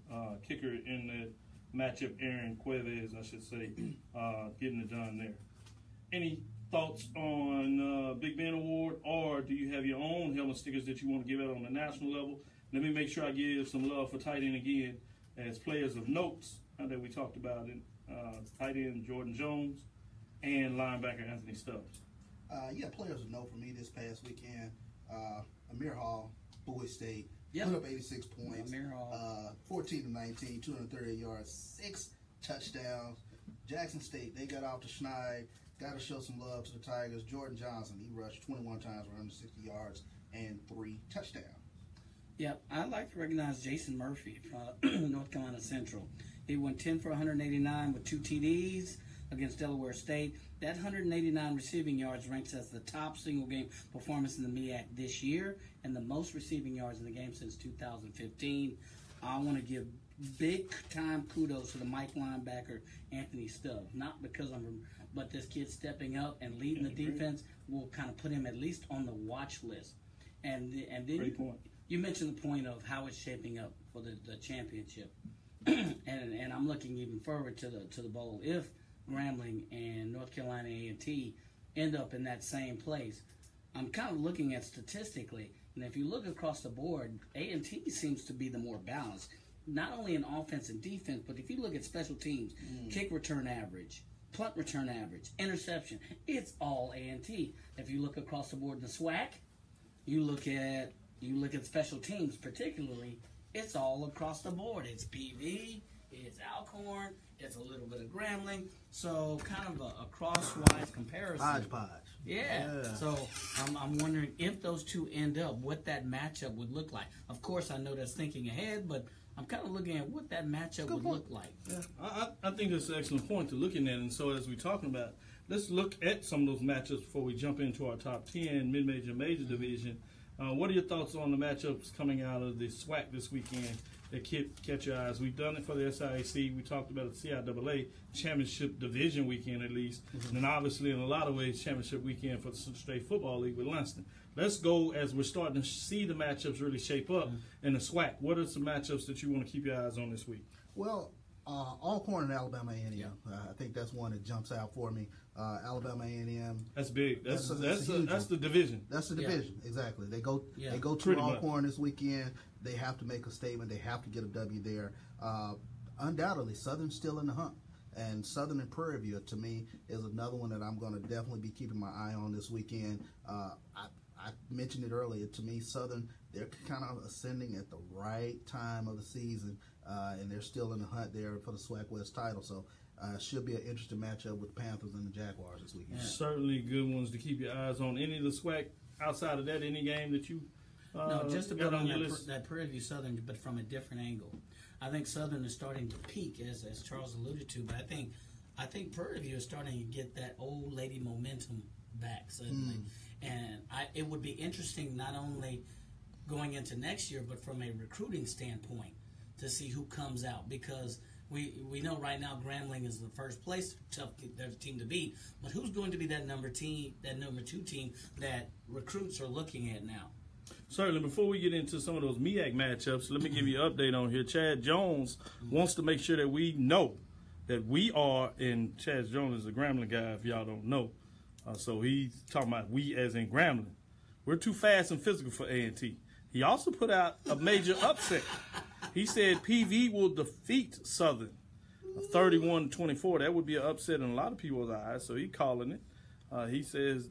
Kicker in the matchup, Aaron Cuevas, I should say, getting it done there. Any thoughts on Big Ben Award, or do you have your own helmet stickers that you want to give out on the national level? Let me make sure I give some love for tight end again as players of notes that we talked about in tight end Jordan Jones and linebacker Anthony Stubbs. Players of note for me this past weekend. Amir Hall, Bowie State, put up 86 points, 14-19, 238 yards, 6 touchdowns. Jackson State, they got off to Schneid. Got to show some love to the Tigers. Jordan Johnson, he rushed 21 times for 160 yards and 3 touchdowns. I'd like to recognize Jason Murphy from North Carolina Central. He went 10 for 189 with 2 TDs against Delaware State. That 189 receiving yards ranks as the top single game performance in the MEAC this year and the most receiving yards in the game since 2015. I want to give big time kudos to the Mike linebacker Anthony Stubbs. Not because but this kid stepping up and leading the defense will kind of put him at least on the watch list. And then you mentioned the point of how it's shaping up for the championship, and I'm looking even further to the bowl. If Grambling and North Carolina A&T end up in that same place, I'm kind of looking at statistically, and if you look across the board, A&T seems to be the more balanced, not only in offense and defense, but if you look at special teams, kick return average, punt return average, interception, it's all A&T. If you look across the board in the SWAC, you look at special teams particularly, it's all across the board. It's PV, it's Alcorn, it's a little bit of Grambling, so kind of a crosswise comparison. Hodgepodge. Yeah. So I'm wondering if those two end up, what that matchup would look like. Of course, I know that's thinking ahead, but I'm kind of looking at what that matchup would look like. Yeah, I think that's an excellent point to looking at. And so as we're talking about, let's look at some of those matchups before we jump into our top 10 mid-major and major division. What are your thoughts on the matchups coming out of the SWAC this weekend that catch your eyes? We've done it for the SIAC. We talked about the CIAA championship division weekend at least. And then obviously in a lot of ways championship weekend for the Central State Football League with Lunston. Let's go as we're starting to see the matchups really shape up in the SWAC. What are some matchups that you want to keep your eyes on this week? Well, Alcorn and Alabama A&M. I think that's one that jumps out for me. Alabama A&M. That's big. That's the division. That's the division, exactly. They go to Alcorn this weekend. They have to make a statement. They have to get a W there. Undoubtedly, Southern's still in the hunt. And Southern and Prairie View, to me, is another one that I'm going to definitely be keeping my eye on this weekend. I mentioned it earlier. To me, Southern, they're kind of ascending at the right time of the season, and they're still in the hunt there for the SWAC West title. So should be an interesting matchup with the Panthers and the Jaguars this weekend. Yeah. Certainly good ones to keep your eyes on. Any of the SWAC outside of that, any game that you no, just to build on that Prairie View Southern, but from a different angle. I think Southern is starting to peak, as Charles alluded to, but I think Prairie View is starting to get that old lady momentum back suddenly. And it would be interesting not only going into next year, but from a recruiting standpoint to see who comes out, because we know right now Grambling is the first place tough team to beat, but who's going to be that number 2 team that recruits are looking at now? Certainly. Before we get into some of those MEAC matchups, let me give you an update on here. Chad Jones wants to make sure that we know that we are, and Chad Jones is a Grambling guy, if y'all don't know. So he's talking about we as in Grambling. We're too fast and physical for A&T. He also put out a major upset. He said PV will defeat Southern 31-24. That would be an upset in a lot of people's eyes, so he's calling it. He says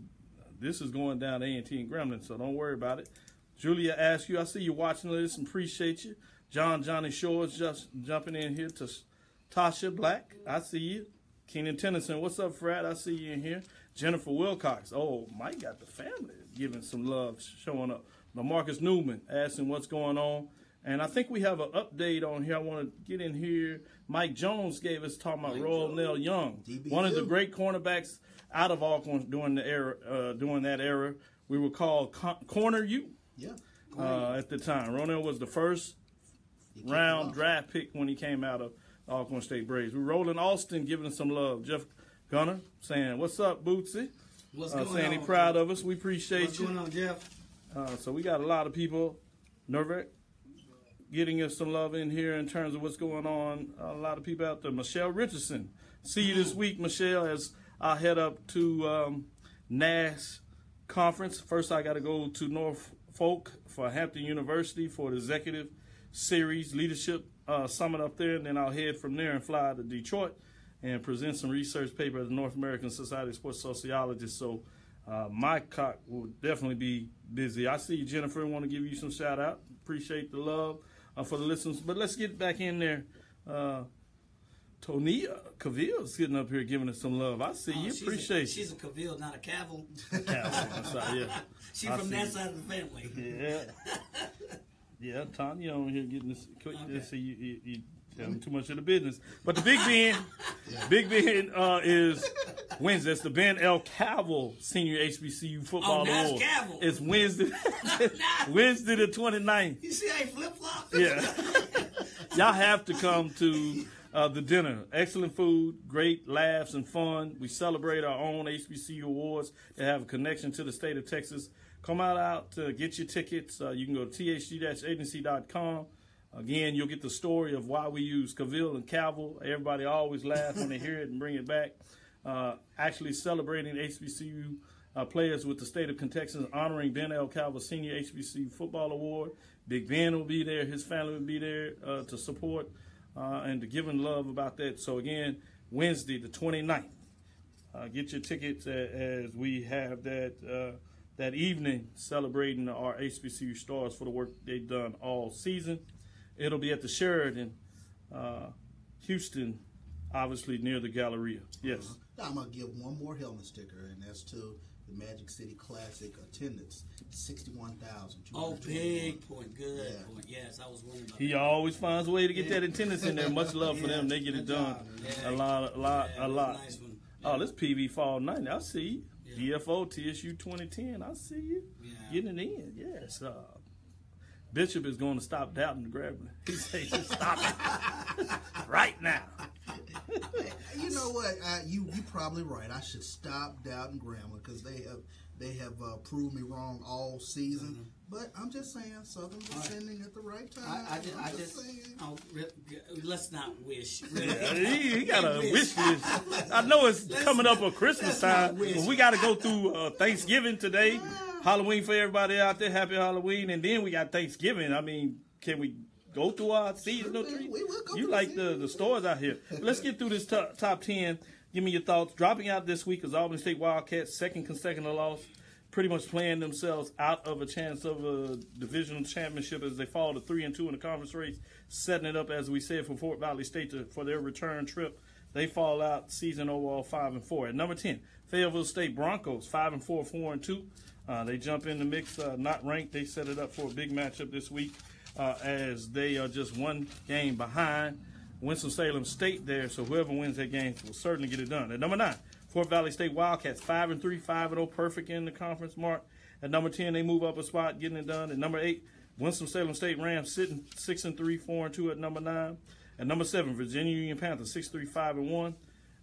this is going down to A&T and Grambling, so don't worry about it. Julia asks you, I see you watching this and appreciate you. Johnny Shores just jumping in here to Tasha Black. I see you. Keenan Tennyson, what's up, Fred? I see you in here. Jennifer Wilcox. Oh, Mike got the family giving some love, showing up. Now, Marcus Newman asking what's going on. And I think we have an update on here. I want to get in here. Mike Jones gave us talking about Royal Nell Young, DBU. One of the great cornerbacks out of Alcorn during that era. We were called Corner U. Yeah. At the time. Ronell was the first round draft pick when he came out of Alcorn State Braves. We're Roland Austin giving us some love. Jeff Gunner saying, what's up, Bootsy? What's going on? Saying he's proud of us. We appreciate you. What's going on, Jeff? So we got a lot of people. Nervek getting us some love in here in terms of what's going on. A lot of people out there. Michelle Richardson. See you this week, Michelle, as I head up to NAS conference. First, I got to go to Norfolk for Hampton University for the Executive Series Leadership Summit up there, and then I'll head from there and fly to Detroit and present some research paper at the North American Society of Sports Sociologists. So my cock will definitely be busy. I see you, Jennifer. I want to give you some shout out. Appreciate the love for the listeners. But let's get back in there. Tonia Cavill's getting up here giving us some love. I see you. Appreciate you. She's a Cavil, not a Cavil. Cavil, I'm sorry, yeah. She's from that side of the family. Yeah. Yeah, Tanya on here getting this. See, you telling too much of the business. But the Big Ben, is Wednesday. It's the Ben L. Cavil Senior HBCU Football Award. Cavil. It's Wednesday, Wednesday the 29th. You see how he flip-flops? Yeah. Y'all have to come to the dinner. Excellent food, great laughs and fun. We celebrate our own HBCU awards that have a connection to the state of Texas. Come out to get your tickets. You can go to thg-agency.com. Again, you'll get the story of why we use Cavil and Cavil. Everybody always laugh when they hear it and bring it back. Actually celebrating HBCU players with the state of Texas, honoring Ben L. Cavil Senior HBCU Football Award. Big Ben will be there. His family will be there to support and to give him love about that. So, again, Wednesday the 29th. Get your tickets as we have that evening celebrating our HBCU stars for the work they've done all season. It'll be at the Sheridan, Houston, obviously near the Galleria. Yes. Now I'm going to give one more helmet sticker, and that's to the Magic City Classic attendance, 61,000. Oh, big point. Good point. Yes, I was wondering about that. He always finds a way to get that attendance in there. Much love for them. They get it done. A lot. Nice one. Oh, this PV Fall 90. I see you. Yeah. DFO TSU 2010. I see you. Yeah. Getting it in. Yes. Bishop is going to stop doubting the Grambling. He says, just stop it right now. You know what? You're probably right. I should stop doubting Grambling because they They have proved me wrong all season. But I'm just saying, Southern descending at the right time. Let's not wish. He got a wish list. I know it's coming up on Christmas time, but we got to go through Thanksgiving today. Halloween for everybody out there. Happy Halloween. And then we got Thanksgiving. I mean, can we go through our seasonal treats? You like the stores out here. Let's get through this top 10. Give me your thoughts. Dropping out this week is Albany State Wildcats, second consecutive loss. Pretty much playing themselves out of a chance of a divisional championship as they fall to 3-2 in the conference race, setting it up, as we said, for Fort Valley State for their return trip. They fall out season overall 5-4. At number 10, Fayetteville State Broncos, 5-4, 4-2. They jump in the mix, not ranked. They set it up for a big matchup this week as they are just one game behind Winston-Salem State there. So whoever wins that game will certainly get it done. At number 9, Fort Valley State Wildcats, 5-3, 5-0, perfect in the conference mark. At number 10, they move up a spot, getting it done. At number 8, Winston-Salem State Rams sitting 6-3, 4-2 at number 9. At number 7, Virginia Union Panthers, 6-3, 5-1.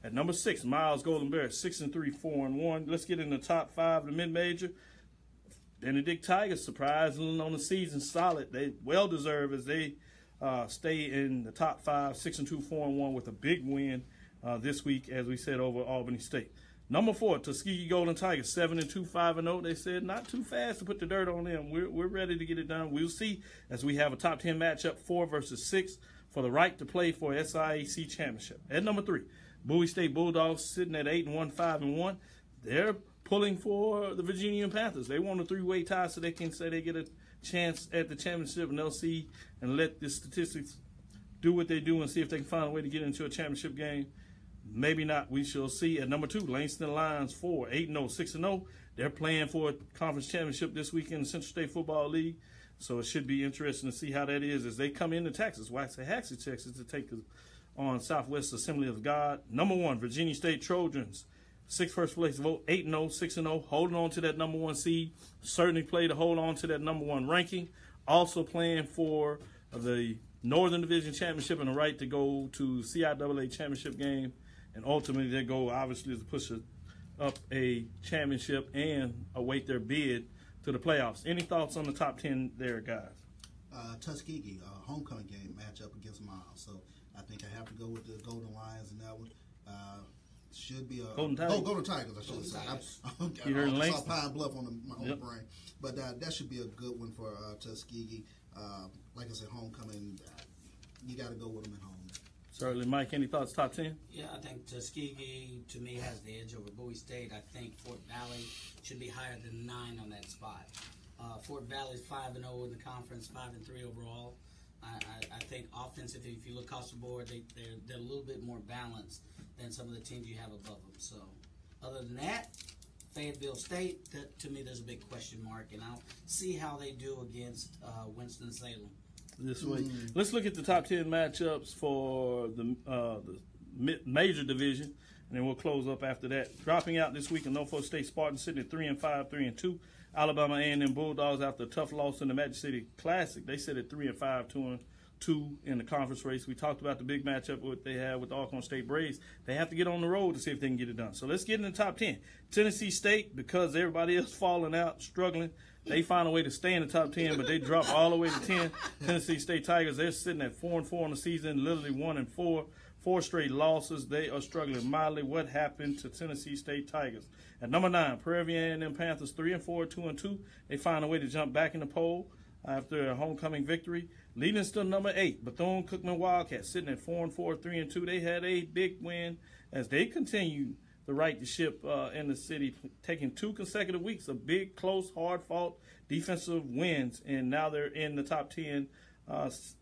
At number 6, Miles Golden Bears, 6-3, 4-1. Let's get in the top 5 of the mid-major. Benedict Tigers, surprising on the season, solid. They well-deserved as they stay in the top 5, 6-2, 4-1 with a big win this week, as we said, over Albany State. Number 4, Tuskegee Golden Tigers, 7-2, 5-0. They said not too fast to put the dirt on them. We're ready to get it done. We'll see as we have a top 10 matchup, 4 versus 6, for the right to play for SIAC championship. At number 3, Bowie State Bulldogs sitting at 8-1, 5-1. They're pulling for the Virginia Union Panthers. They want a 3-way tie so they can say they get a chance at the championship, and they'll see and let the statistics do what they do and see if they can find a way to get into a championship game. Maybe not. We shall see. At number 2, Langston Lions 4, 8-0, 6-0. They're playing for a conference championship this week in the Central State Football League. So it should be interesting to see how that is as they come into Texas, Waxahachie, Texas, to take on Southwest Assembly of God. Number 1, Virginia State Trojans, 6th first place vote, 8-0, 6-0, holding on to that number 1 seed. Certainly play to hold on to that number 1 ranking. Also playing for the Northern Division Championship and the right to go to CIAA championship game. And ultimately, their goal, obviously, is to push up a championship and await their bid to the playoffs. Any thoughts on the top 10 there, guys? Tuskegee, homecoming game matchup against Miles. So I think I have to go with the Golden Lions in that one. Should be a Golden Tigers. Golden Tigers, I should say. I saw Pine Bluff on my own brain, but that should be a good one for Tuskegee. Like I said, homecoming. You got to go with them at home. Certainly, Mike. Any thoughts? Top 10? Yeah, I think Tuskegee to me has the edge over Bowie State. I think Fort Valley should be higher than 9 on that spot. Fort Valley's 5-0 in the conference, 5-3 overall. I think offensive, if you look across the board, they're a little bit more balanced than some of the teams you have above them. So, other than that, Fayetteville State, to me, there's a big question mark, and I'll see how they do against Winston-Salem this week. Let's look at the top 10 matchups for the major division, and then we'll close up after that. Dropping out this week in Norfolk State Spartans sitting at 3-5, 3-2. Alabama A&M Bulldogs, after a tough loss in the Magic City Classic, they sit at 3-5, 2-2 in the conference race. We talked about the big matchup what they have with the Alcorn State Braves. They have to get on the road to see if they can get it done. So let's get in the top 10. Tennessee State, because everybody else falling out, struggling, they find a way to stay in the top 10, but they drop all the way to 10. Tennessee State Tigers, they're sitting at 4-4 on the season, literally 1-4. 4 straight losses. They are struggling mildly. What happened to Tennessee State Tigers? At number 9, Prairie View A&M Panthers, 3-4, 2-2. They find a way to jump back in the poll after a homecoming victory. Leading us to number 8, Bethune-Cookman Wildcats, sitting at 4-4, 3-2. They had a big win as they continued the right to ship in the city, taking 2 consecutive weeks of big, close, hard-fought defensive wins, and now they're in the top 10.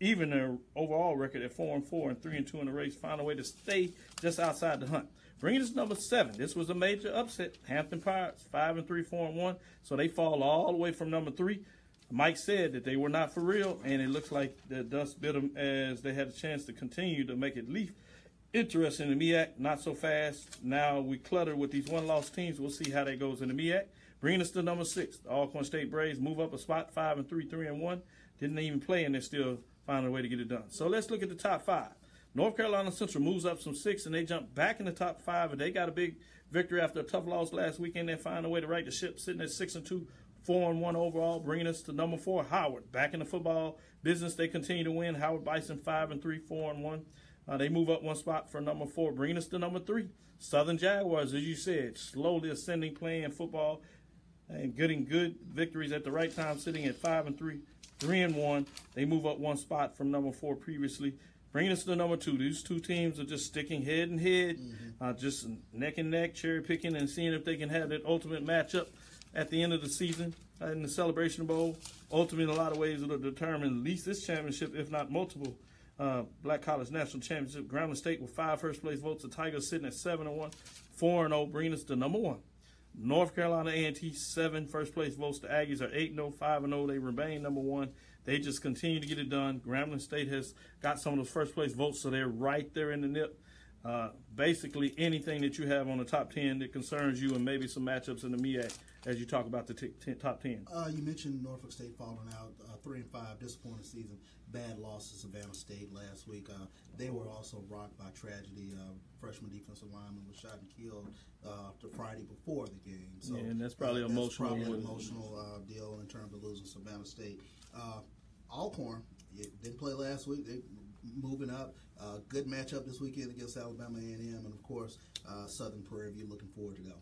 Even their overall record at 4-4 and 3-2 in the race, find a way to stay just outside the hunt. Bringing us number 7. This was a major upset. Hampton Pirates, 5-3, 4-1. So they fall all the way from number 3. Mike said that they were not for real, and it looks like the dust bit them as they had a chance to continue to make it leaf. Interesting in the MEAC, not so fast. Now we clutter with these one-loss teams. We'll see how that goes in the MEAC. Bringing us to number 6. The Alcorn State Braves move up a spot, 5-3, 3-1. Didn't even play, and they're still finding a way to get it done. So let's look at the top 5. North Carolina Central moves up some 6, and they jump back in the top 5, and they got a big victory after a tough loss last weekend. They find a way to right the ship, sitting at 6-2, 4-1 overall, bringing us to number 4, Howard. Back in the football business, they continue to win. Howard Bison 5-3, 4-1. They move up one spot for number 4, bringing us to number 3. Southern Jaguars, as you said, slowly ascending, playing football and getting good victories at the right time, sitting at 5-3, 3-1. They move up one spot from number 4 previously, bringing us to number 2. These two teams are just sticking head and head, just neck and neck, cherry picking, and seeing if they can have that ultimate matchup at the end of the season in the Celebration Bowl. Ultimately, in a lot of ways, it'll determine at least this championship, if not multiple Black College National Championship. Grambling State with 5 first-place votes. The Tigers sitting at 7-1, 4-0, bringing us to number 1. North Carolina A&T, 7 first-place votes. The Aggies are 8-0, 5-0. They remain number 1. They just continue to get it done. Grambling State has got some of those first-place votes, so they're right there in the nip. Basically, anything that you have on the top 10 that concerns you, and maybe some matchups in the MEAC as you talk about the top 10. You mentioned Norfolk State falling out, 3-5, disappointing season. Bad loss to Savannah State last week. They were also rocked by tragedy. Freshman defensive lineman was shot and killed the Friday before the game. So yeah, and that's probably emotional. Probably an emotional deal in terms of losing Savannah State. Alcorn didn't play last week. They moving up. Good matchup this weekend against Alabama A&M, and of course Southern Prairie View. Looking forward to go.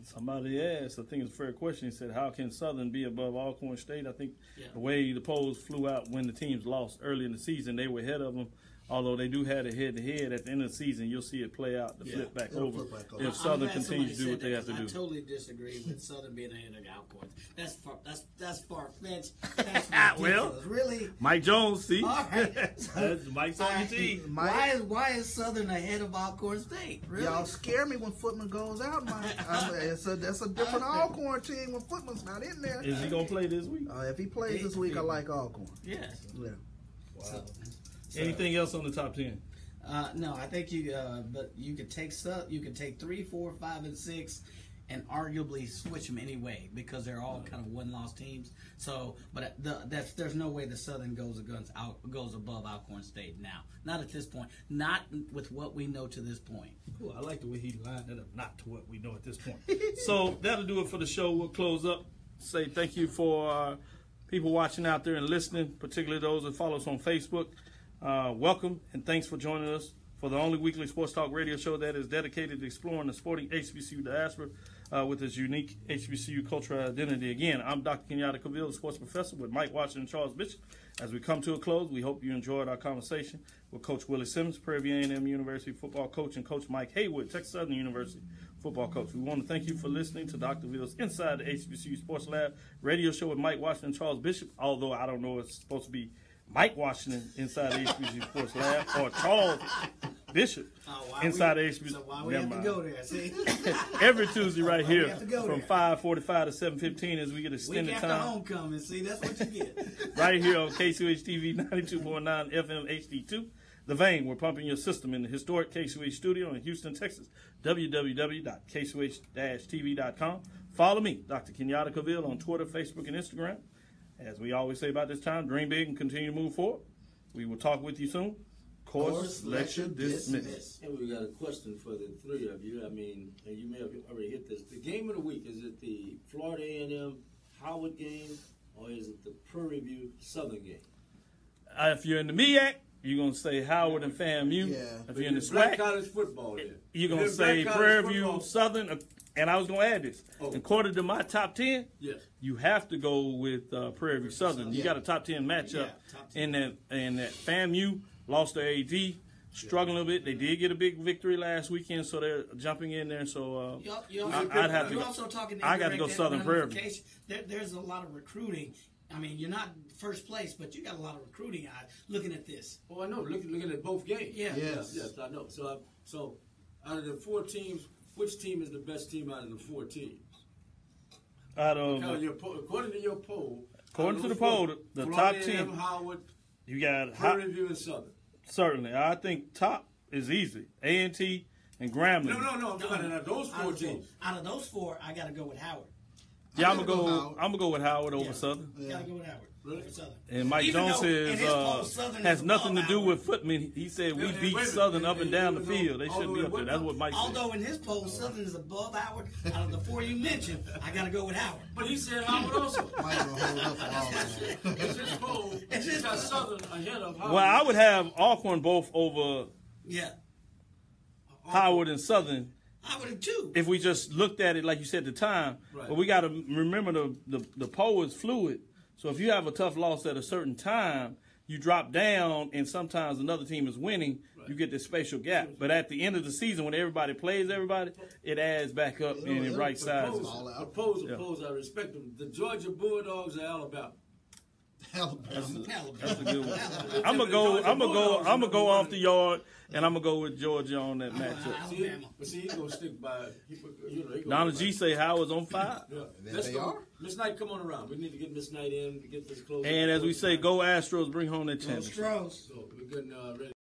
Somebody asked, I think it's a fair question, he said, how can Southern be above Alcorn State? I think the way the polls flew out when the teams lost early in the season, they were ahead of them. Although they do have a head-to-head at the end of the season, you'll see it play out, flip back over. If Southern continues to do what they have to do. I totally disagree with Southern being ahead of Alcorn. That's far-fetched. Well, really, Mike Jones, see? All right. Mike's on your team. Why is Southern ahead of Alcorn State? Really? Y'all scare me when Footman goes out, Mike. That's a different Alcorn team when Footman's not in there. Is he going to play this week? If he plays this week, I like Alcorn. Yes. Yeah. Wow. Anything else on the top 10? No, I think but you could take 3, 4, 5, and 6, and arguably switch them anyway because they're all kind of one-loss teams. So, but there's no way the Southern goes above Alcorn State now. Not at this point. Not with what we know to this point. Cool. I like the way he lined that up. Not to what we know at this point. So that'll do it for the show. We'll close up. Say thank you for people watching out there and listening, particularly those that follow us on Facebook. Welcome and thanks for joining us for the only weekly sports talk radio show that is dedicated to exploring the sporting HBCU diaspora with its unique HBCU cultural identity. Again, I'm Dr. Kenyatta Cavil, the sports professor with Mike Washington and Charles Bishop. As we come to a close, we hope you enjoyed our conversation with Coach Willie Simmons, Prairie View A&M University football coach, and Coach Mike Haywood, Texas Southern University football coach. We want to thank you for listening to Dr. Ville's Inside the HBCU Sports Lab radio show with Mike Washington and Charles Bishop, although I don't know if it's supposed to be Mike Washington inside the HBCU Sports Lab or Charles Bishop inside the HBCU. So why we have to go there, see? Every Tuesday right here from 5:45 to 7:15 as we get extended week time. after homecoming, see, that's what you get. Right here on KCUH TV 92.9 FM HD2. The Vein, we're pumping your system in the historic KCUH studio in Houston, Texas. www.kcuh-tv.com. Follow me, Dr. Kenyatta Cavil, on Twitter, Facebook, and Instagram. As we always say about this time, dream big and continue to move forward. We will talk with you soon. Course lecture dismissed. And we got a question for the three of you. I mean, and you may have already hit this. The game of the week, is it the Florida A&M Howard game or is it the Prairie View Southern game? If you're in the MEAC, you're going to say Howard and FAMU. Yeah. If you're in the Black SWAC, college football, you're going to say Prairie View Southern. And I was going to add this. Oh. According to my top 10, yes, you have to go with Prairie View Southern. You got a top 10 matchup in that FAMU lost to AD, struggling a bit. They did get a big victory last weekend, so they're jumping in there. So I'd have to go. I got to go Southern Prairie View. There's a lot of recruiting. I mean, you're not first place, but you got a lot of recruiting looking at this. Oh, I know. Looking at both games. Yeah. Yes, I know. So out of the 4 teams, which team is the best team out of the 4 teams? According to your poll. According to the poll, the top 10. Howard, you got Prairie View and Southern. Certainly. I think top is easy. A&T and Grambling. No. Out of those 4 teams. Out of those 4, I got to go with Howard. Yeah, I'm gonna go with Howard over Southern. You gotta go with Howard. Really? Over Southern. And Mike Even Jones though in his poll, says Southern has is nothing to above do Howard. with footmen. He said we beat Southern up and down the field. They shouldn't be up there. That's what Mike said. Although in his poll, Southern is above Howard. Out of the four you mentioned, I gotta go with Howard. But he said Howard also. Mike will hold up for all that. It's his poll. He's got Southern ahead of Howard. Well, I would have Alcorn both over Yeah, Howard and Southern I would have too. if we just looked at it like you said at the time. Right. But we got to remember the poll is fluid. So if you have a tough loss at a certain time, you drop down, and sometimes another team is winning. Right. You get this spatial gap. But at the end of the season, when everybody plays everybody, it adds back up and it right sizes. Oppose. I respect them. The Georgia Bulldogs are Alabama. That's a good one. I'm gonna go off the yard, and I'm gonna go with Georgia on that matchup. But see, he's gonna stick by. Donna G say Howard's on 5. Yeah. Let's go. Miss Knight, come on around. We need to get Miss Knight in to get this close. And as we say, go Astros, bring home that championship. Astros. So we're getting ready.